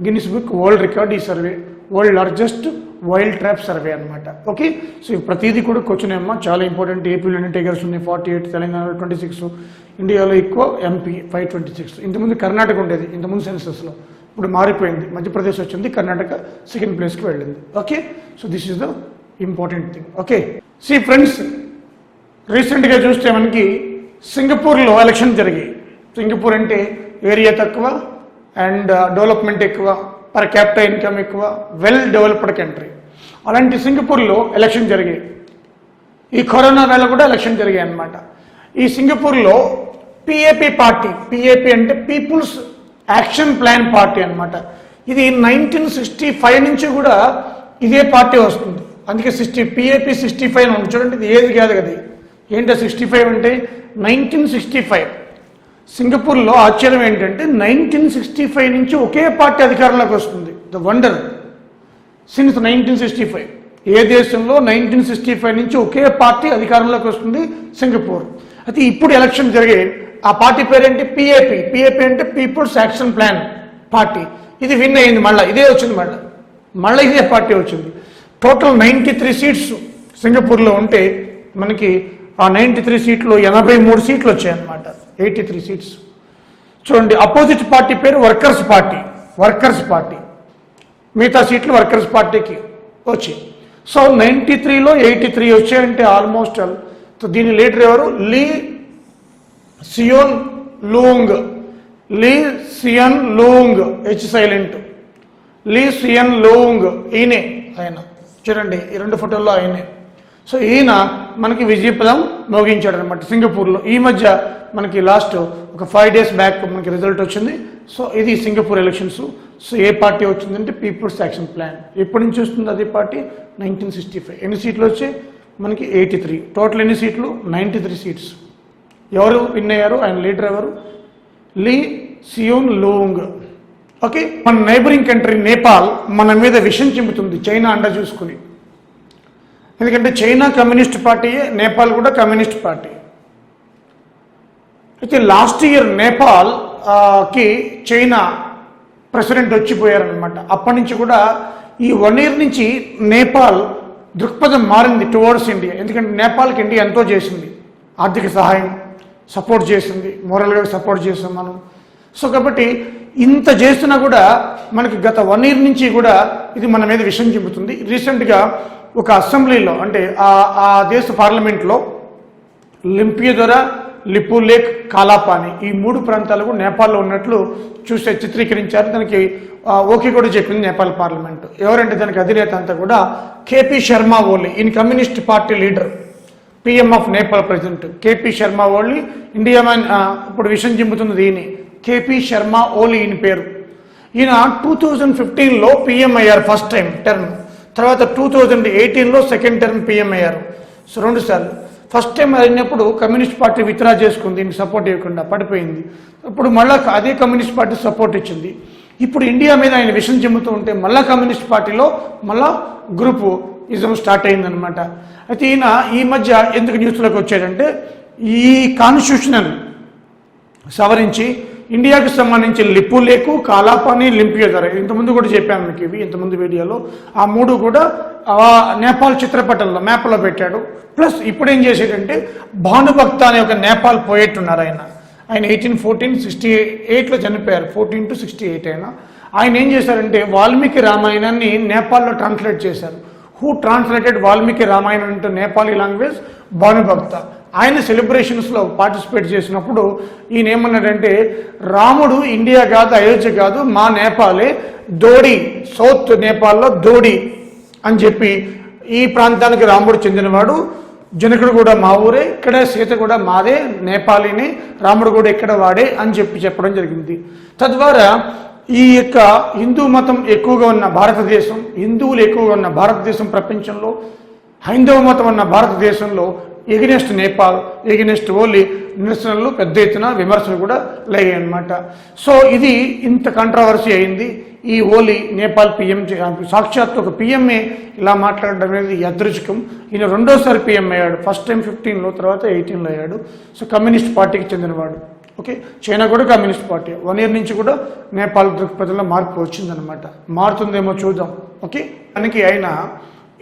గిన్నిస్ బుక్ వరల్డ్ రికార్డ్ ఈ survey, world largest wild trap survey అనమాట. ఓకే, సో ప్రతిదీ కూడా క్వశ్చన్ అమ్మా, చాలా ఇంపార్టెంట్. ఏపీలో ఎన్ని టైగర్స్ ఉన్నాయి? 48, తెలంగాణలో 26, ఇండియాలో ఎక్కువ ఎంపీ 526. ఇంతకుముందు కర్ణాటక ఉండేది, ఇంతకుముందు సెన్సస్లో, ఇప్పుడు మారిపోయింది, మధ్యప్రదేశ్ వచ్చింది, కర్ణాటక సెకండ్ ప్లేస్కి వెళ్ళింది. Okay, so this is the important thing. Okay, see friends, రీసెంట్గా చూస్తే మనకి సింగపూర్లో ఎలక్షన్ జరిగాయి. సింగపూర్ అంటే ఏరియా తక్కువ అండ్ డెవలప్మెంట్ ఎక్కువ, పర్ క్యాపిటల్ ఇన్కమ్ ఎక్కువ, వెల్ డెవలప్డ్ కంట్రీ. అలాంటి సింగపూర్లో ఎలక్షన్ జరిగాయి. ఈ కరోనా వేళ కూడా ఎలక్షన్ జరిగాయి అన్నమాట. ఈ సింగపూర్లో పిఏపి పార్టీ, పిఏపి అంటే పీపుల్స్ యాక్షన్ ప్లాన్ పార్టీ అన్నమాట. ఇది 1965 నుంచి కూడా ఇదే పార్టీ వస్తుంది. అందుకే పిఏపి 65 అని ఉంది చూడండి, ఇది ఏది కాదు కదా. ఏంటో 65 అంటే 1965. సింగపూర్లో ఆశ్చర్యం ఏంటంటే 1965 నుంచి ఒకే పార్టీ అధికారంలోకి వస్తుంది. The wonder since 1965. ఏ దేశంలో 1965 నుంచి ఒకే పార్టీ అధికారంలోకి వస్తుంది? సింగపూర్. అయితే ఇప్పుడు ఎలక్షన్ జరిగే ఆ పార్టీ పేరేంటి? పిఏపి. పిఏపి అంటే పీపుల్స్ యాక్షన్ ప్లాన్ పార్టీ. ఇది విన్ అయింది, మళ్ళీ ఇదే వచ్చింది, మళ్ళీ ఇదే పార్టీ వచ్చింది. టోటల్ 93 సీట్స్ సింగపూర్లో ఉంటే మనకి ఆ 93 సీట్లు 83 సీట్లు వచ్చాయన్నమాట, 83 సీట్స్. చూడండి, అపోజిట్ పార్టీ పేరు వర్కర్స్ పార్టీ, వర్కర్స్ పార్టీ. మిగతా సీట్లు వర్కర్స్ పార్టీకి వచ్చాయి. సో 93లో 83 వచ్చాయంటే ఆల్మోస్ట్. సో దీని లీడర్ ఎవరు? లీ సియోన్ లూంగ్. లీ సియన్ లూంగ్, హెచ్ సైలెంట్, లీ సియన్ లూంగ్, ఈయనే ఆయన. చూడండి ఈ రెండు ఫోటోల్లో ఆయనే. సో ఈయన మనకి విజయపదం మోగించాడు అనమాట సింగపూర్లో. ఈ మధ్య మనకి లాస్ట్ ఒక 5 days బ్యాక్ మనకి రిజల్ట్ వచ్చింది. సో ఇది సింగపూర్ ఎలక్షన్స్. సో ఏ పార్టీ వచ్చిందంటే పీపుల్స్ యాక్షన్ ప్లాన్. ఎప్పటి నుంచి వస్తుంది అదే పార్టీ? 1965. ఎన్ని సీట్లు వచ్చాయి మనకి? 83. టోటల్ ఎన్ని సీట్లు? 93 సీట్స్. ఎవరు విన్ అయ్యారు? ఆయన లీడర్ ఎవరు? లీ సియోన్ లూంగ్. ఓకే, మన నైబరింగ్ కంట్రీ నేపాల్ మన మీద విషం చిమ్ముతుంది చైనా అండ చూసుకుని. ఎందుకంటే చైనా కమ్యూనిస్ట్ పార్టీయే, నేపాల్ కూడా కమ్యూనిస్ట్ పార్టీ. అయితే లాస్ట్ ఇయర్ నేపాల్కి చైనా ప్రెసిడెంట్ వచ్చిపోయారనమాట. అప్పటి నుంచి కూడా ఈ 1 year నుంచి నేపాల్ దృక్పథం మారింది టువర్డ్స్ ఇండియా. ఎందుకంటే నేపాల్కి ఇండియా ఎంతో చేసింది, ఆర్థిక సహాయం సపోర్ట్ చేసింది, మోరల్గా సపోర్ట్ చేసాం మనం. సో కాబట్టి ఇంత చేస్తున్నా కూడా మనకి గత 1 year నుంచి కూడా ఇది మన మీద విషం చిమ్ముతుంది. రీసెంట్గా ఒక అసెంబ్లీలో, అంటే ఆ దేశ పార్లమెంట్లో లింపియదొర, లిపులేక్, కాలాపాని ఈ 3 ప్రాంతాలు కూడా నేపాల్లో ఉన్నట్లు చూసే చిత్రీకరించారు. దానికి ఓకే కూడా చెప్పింది నేపాల్ పార్లమెంట్. ఎవరంటే దానికి అధినేత అంతా కూడా కేపీ శర్మా ఓలీ. ఈయన communist party leader, PM of Nepal president KP Sharma Oli. India man ఇప్పుడు విషయం చెందుతున్నది ఈయన, కేపీ శర్మా ఓలీ ఈయన పేరు. ఈయన 2015లో పిఎం అయ్యారు ఫస్ట్ టైం టర్మ్. తర్వాత 2018లో సెకండ్ టర్మ్ పిఎం అయ్యారు. సో 2 సార్లు. ఫస్ట్ టైం అయినప్పుడు కమ్యూనిస్ట్ పార్టీ విత్డ్రా చేసుకుంది, దీనికి సపోర్ట్ ఇవ్వకుండా పడిపోయింది. ఇప్పుడు మళ్ళీ అదే కమ్యూనిస్ట్ పార్టీ సపోర్ట్ ఇచ్చింది. ఇప్పుడు ఇండియా మీద ఆయన విషయం చెమ్ముతూ ఉంటే మళ్ళీ కమ్యూనిస్ట్ పార్టీలో మళ్ళా గ్రూపు ఇజం స్టార్ట్ అయిందనమాట. అయితే ఈయన ఈ మధ్య ఎందుకు న్యూస్లోకి వచ్చాడంటే ఈ కాన్స్టిట్యూషనల్ సవరించి ఇండియాకి సంబంధించి లిపులేకు, కాలాపాని, లింపియోదర ఇంతకుముందు కూడా చెప్పాను మీకు ఇవి ఇంతకుముందు వీడియోలో. ఆ మూడు కూడా నేపాల్ చిత్రపటంలో మ్యాప్లో పెట్టాడు. ప్లస్ ఇప్పుడు ఏం చేశాడంటే భానుభక్త అనే ఒక నేపాల్ పోయెట్ ఉన్నారు ఆయన 1868లో చనిపోయారు. 14 to 68 ఆయన ఏం చేశారంటే వాల్మీకి రామాయణాన్ని నేపాల్లో ట్రాన్స్లేట్ చేశారు. Who translated Valmiki Ramayanam into Nepali language? Bhanubhakta. ఆయన సెలబ్రేషన్స్లో పార్టిసిపేట్ చేసినప్పుడు ఈయన ఏమన్నాడంటే రాముడు ఇండియా కాదు, అయోధ్య కాదు, మా నేపాలే, దోడి సౌత్ నేపాల్లో దోడి అని చెప్పి ఈ ప్రాంతానికి రాముడు చెందినవాడు, జనకుడు కూడా మా ఊరే, ఇక్కడ సీత కూడా మాదే, నేపాలీని, రాముడు కూడా ఇక్కడ వాడే అని చెప్పడం జరిగింది. తద్వారా ఈ యొక్క హిందూ మతం ఎక్కువగా ఉన్న భారతదేశం, హిందువులు ఎక్కువగా ఉన్న భారతదేశం ప్రపంచంలో, హైందవ మతం ఉన్న భారతదేశంలో ఎగనెస్ట్ నేపాల్, ఎగనెస్ట్ ఓలీ నిరసనలు పెద్ద ఎత్తున విమర్శలు కూడా లేగాయి అన్నమాట. సో ఇది ఇంత కంట్రవర్సీ అయింది. ఈ ఓలీ నేపాల్ పిఎం సాక్షాత్ ఒక పిఎంఏ ఇలా మాట్లాడడం అనేది యాదృచ్ఛికం. ఈయన రెండోసారి పిఎం అయ్యాడు. ఫస్ట్ టైం 15లో, తర్వాత 18లో అయ్యాడు. సో కమ్యూనిస్ట్ పార్టీకి చెందినవాడు. ఓకే, చైనా కూడా కమ్యూనిస్ట్ పార్టీ. 1 year నుంచి కూడా నేపాల్ దృక్పథంలో మార్పు వచ్చిందనమాట. మారుతుందేమో చూద్దాం. ఓకే, దానికి ఆయన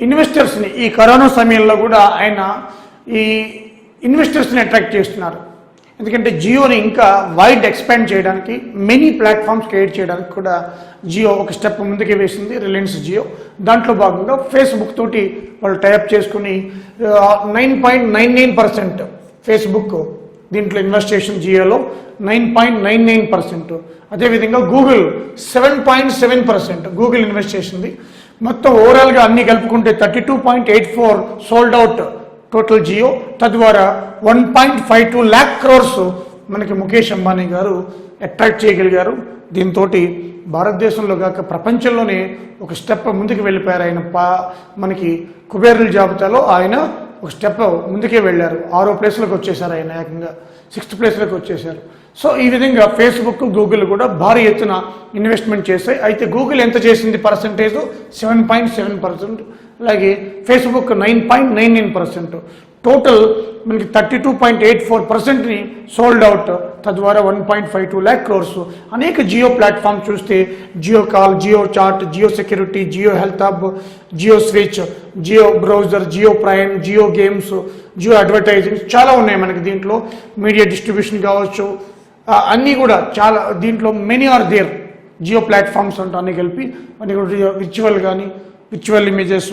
ఇన్వెస్టర్స్ని ఈ కరోనా సమయంలో కూడా ఆయన ఈ ఇన్వెస్టర్స్ని అట్రాక్ట్ చేస్తున్నారు. ఎందుకంటే జియోని ఇంకా వైడ్ ఎక్స్పాండ్ చేయడానికి, మెనీ ప్లాట్ఫామ్స్ క్రియేట్ చేయడానికి కూడా జియో ఒక స్టెప్ ముందుకే వేసింది, రిలయన్స్ జియో. దాంట్లో భాగంగా ఫేస్బుక్ తోటి వాళ్ళు టైఅప్ చేసుకుని 9.99% ఫేస్బుక్ దీంట్లో ఇన్వెస్టేషన్ జియోలో 9.99%. అదేవిధంగా గూగుల్ 7.7% గూగుల్ ఇన్వెస్ట్ చేసింది. మొత్తం ఓవరాల్గా అన్ని కలుపుకుంటే 32.84 సోల్డ్ అవుట్ టోటల్ జియో. తద్వారా 1.52 lakh crores మనకి ముఖేష్ అంబానీ గారు అట్రాక్ట్ చేయగలిగారు. దీంతో భారతదేశంలో కాక ప్రపంచంలోనే ఒక స్టెప్ ముందుకు వెళ్ళిపోయారు ఆయన. మనకి కుబేరుల జాబితాలో ఆయన ఒక స్టెప్ ముందుకే వెళ్ళారు. 6వ ప్లేస్లోకి వచ్చేసారు ఆయన, ఏకంగా 6th ప్లేస్లోకి వచ్చేసారు. సో ఈ విధంగా ఫేస్బుక్, గూగుల్ కూడా భారీ ఎత్తున ఇన్వెస్ట్మెంట్ చేశాయి. అయితే గూగుల్ ఎంత చేసింది పర్సంటేజ్? 7.7%. అలాగే ఫేస్బుక్ 9.99%. టోటల్ మనకి 32.84%ని సోల్డ్ అవుట్. తద్వారా 1.52 lakh crores. అనేక జియో ప్లాట్ఫామ్ చూస్తే Jio call, Jio chat, Jio security, Jio health hub, Jio switch, Jio browser, Jio prime, Jio games, Jio advertising చాలా ఉన్నాయి మనకి. దీంట్లో మీడియా డిస్ట్రిబ్యూషన్ కావచ్చు, అన్నీ కూడా చాలా దీంట్లో many are there. Jio platforms అంటే అన్నీ కలిపి అన్ని కూడా విర్చువల్ కానీ, విర్చువల్ ఇమేజెస్,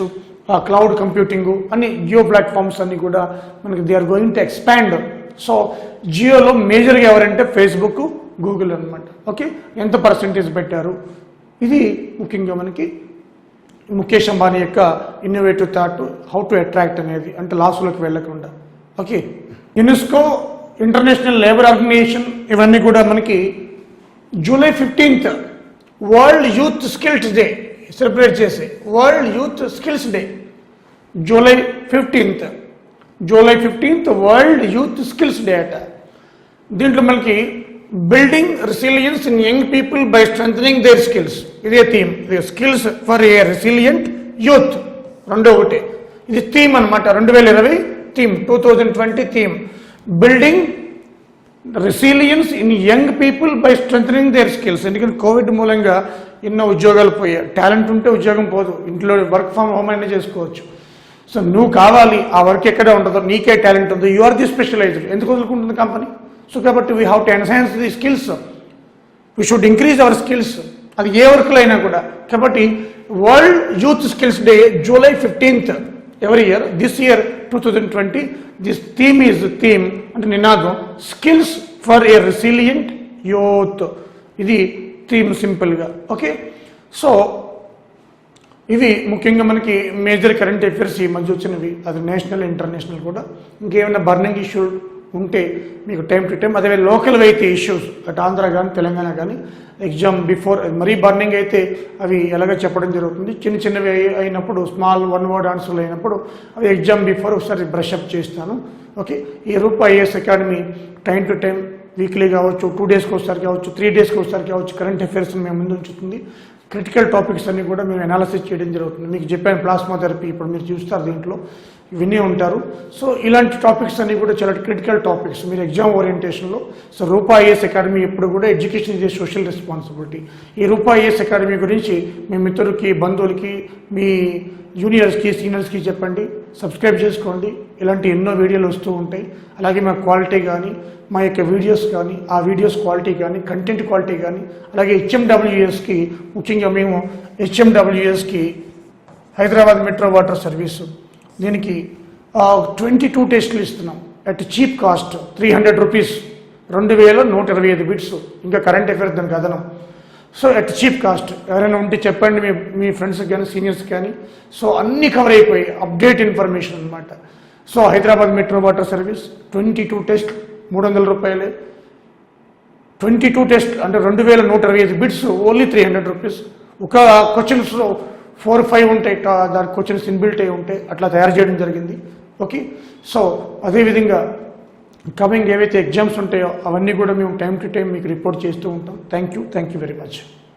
క్లౌడ్ కంప్యూటింగు అన్ని జియో ప్లాట్ఫామ్స్ అన్నీ కూడా మనకి they are going to expand. So జియోలో మేజర్గా ఎవరంటే ఫేస్బుక్, గూగుల్ అనమాట. ఓకే, ఎంత పర్సంటేజ్ పెట్టారు? ఇది ముఖ్యంగా మనకి ముఖేష్ అంబానీ యొక్క innovative thought, how to attract అనేది, అంటే లాస్లోకి వెళ్ళకుండా. Okay, UNESCO, international labour organisation ఇవన్నీ కూడా మనకి July 15th world youth skills day celebrate చేసే world youth skills day. July 15th world youth skills day అట. దీంట్లో మనకి building resilience in young people by strengthening their skills, ఇదే theme. ఇది skills for a resilient youth, రెండో ఒకటి. ఇది theme అనమాట. 2020 theme, 2020 theme building resilience in young people by strengthening their skills. ఎందుకంటే కోవిడ్ మూలంగా ఎన్నో ఉద్యోగాలు పోయాయి. టాలెంట్ ఉంటే ఉద్యోగం పోదు, ఇంట్లో వర్క్ ఫ్రమ్ హోమ్ అయినా చేసుకోవచ్చు. సో నువ్వు కావాలి, ఆ వర్క్ ఎక్కడ ఉంటుందో, నీకే టాలెంట్ ఉందో, యు ఆర్ ది స్పెషలైజ్డ్. ఎందుకు వదులుకుంటుంది కంపెనీ? సో కాబట్టి we have to enhance the skills, we should increase our skills. అది ఏ వర్క్లో అయినా కూడా. కాబట్టి world youth skills day July 15th every year. This year 2020 this theme is అంటే నినాదం skills for a resilient youth. ఇది థీమ్ సింపుల్గా. ఓకే, సో ఇవి ముఖ్యంగా మనకి మేజర్ కరెంట్ అఫైర్స్ ఈ మధ్య వచ్చినవి. అది నేషనల్, ఇంటర్నేషనల్ కూడా. ఇంకేమైనా బర్నింగ్ ఇష్యూ ఉంటే మీకు టైం టు టైం, అదే లోకల్ అయితే ఇష్యూస్ అటు ఆంధ్ర కానీ తెలంగాణ కానీ ఎగ్జామ్ బిఫోర్ మరీ బర్నింగ్ అయితే అవి ఎలాగ చెప్పడం జరుగుతుంది. చిన్న చిన్నవి అయినప్పుడు, స్మాల్ 1 word ఆన్సర్లు అయినప్పుడు అవి ఎగ్జామ్ బిఫోర్ ఒకసారి బ్రషప్ చేస్తాను. ఓకే, ఈ Roop IAS academy time to time weekly కావచ్చు, 2 daysకి ఒకసారి కావచ్చు, 3 daysకి ఒకసారి కావచ్చు కరెంట్ అఫైర్స్ మేము ముందు ఉంచుతుంది. క్రిటికల్ టాపిక్స్ అన్ని కూడా మేము అనాలిసిస్ చేయడం జరుగుతుంది. మీకు చెప్పాను ప్లాస్మా థెరపీ, ఇప్పుడు మీరు చూస్తారు దీంట్లో వినే ఉంటారు. సో ఇలాంటి టాపిక్స్ అన్ని కూడా చాలా క్రిటికల్ టాపిక్స్ మీరు ఎగ్జామ్ ఓరియంటేషన్లో. సో రూపా ఐఏఎస్ అకాడమీ ఎప్పుడు కూడా education is a social responsibility. ఈ రూపా ఐఏఎస్ అకాడమీ గురించి మీ మిత్రులకి, బంధువులకి, మీ జూనియర్స్కి, సీనియర్స్కి చెప్పండి, సబ్స్క్రైబ్ చేసుకోండి. ఇలాంటి ఎన్నో వీడియోలు వస్తూ ఉంటాయి. అలాగే మా క్వాలిటీ కానీ, మా యొక్క వీడియోస్ కానీ, ఆ వీడియోస్ క్వాలిటీ కానీ, కంటెంట్ క్వాలిటీ కానీ, అలాగే హెచ్ఎండబ్ల్యూఎస్కి, ముఖ్యంగా మేము హెచ్ఎండబ్ల్యూఎస్కి హైదరాబాద్ మెట్రో వాటర్ సర్వీసు, దీనికి 22 టెస్టులు ఇస్తున్నాం at cheap cost 300 rupees, 2125 bits, ఇంకా కరెంట్ అఫైర్స్ దానికి అదనం. So at cheap cost. ఎవరైనా ఉంటే చెప్పండి మీ ఫ్రెండ్స్కి కానీ, సీనియర్స్కి కానీ. సో అన్నీ కవర్ అయిపోయి అప్డేట్ ఇన్ఫర్మేషన్ అనమాట. So Hyderabad metro water service 22 test 300 రూపాయలే. 22 టెస్ట్ అంటే 2125 బిట్స్, ఓన్లీ 300 రూపీస్. ఒక క్వశ్చన్స్లో 4-5 ఉంటాయి, దాని క్వశ్చన్స్ ఇన్బిల్ట్ అయి ఉంటాయి, అట్లా తయారు చేయడం జరిగింది. ఓకే. సో అదేవిధంగా కమింగ్ ఏవైతే ఎగ్జామ్స్ ఉంటాయో అవన్నీ కూడా మేము టైం టు టైం మీకు రిపోర్ట్ చేస్తూ ఉంటాం. Thank you very much.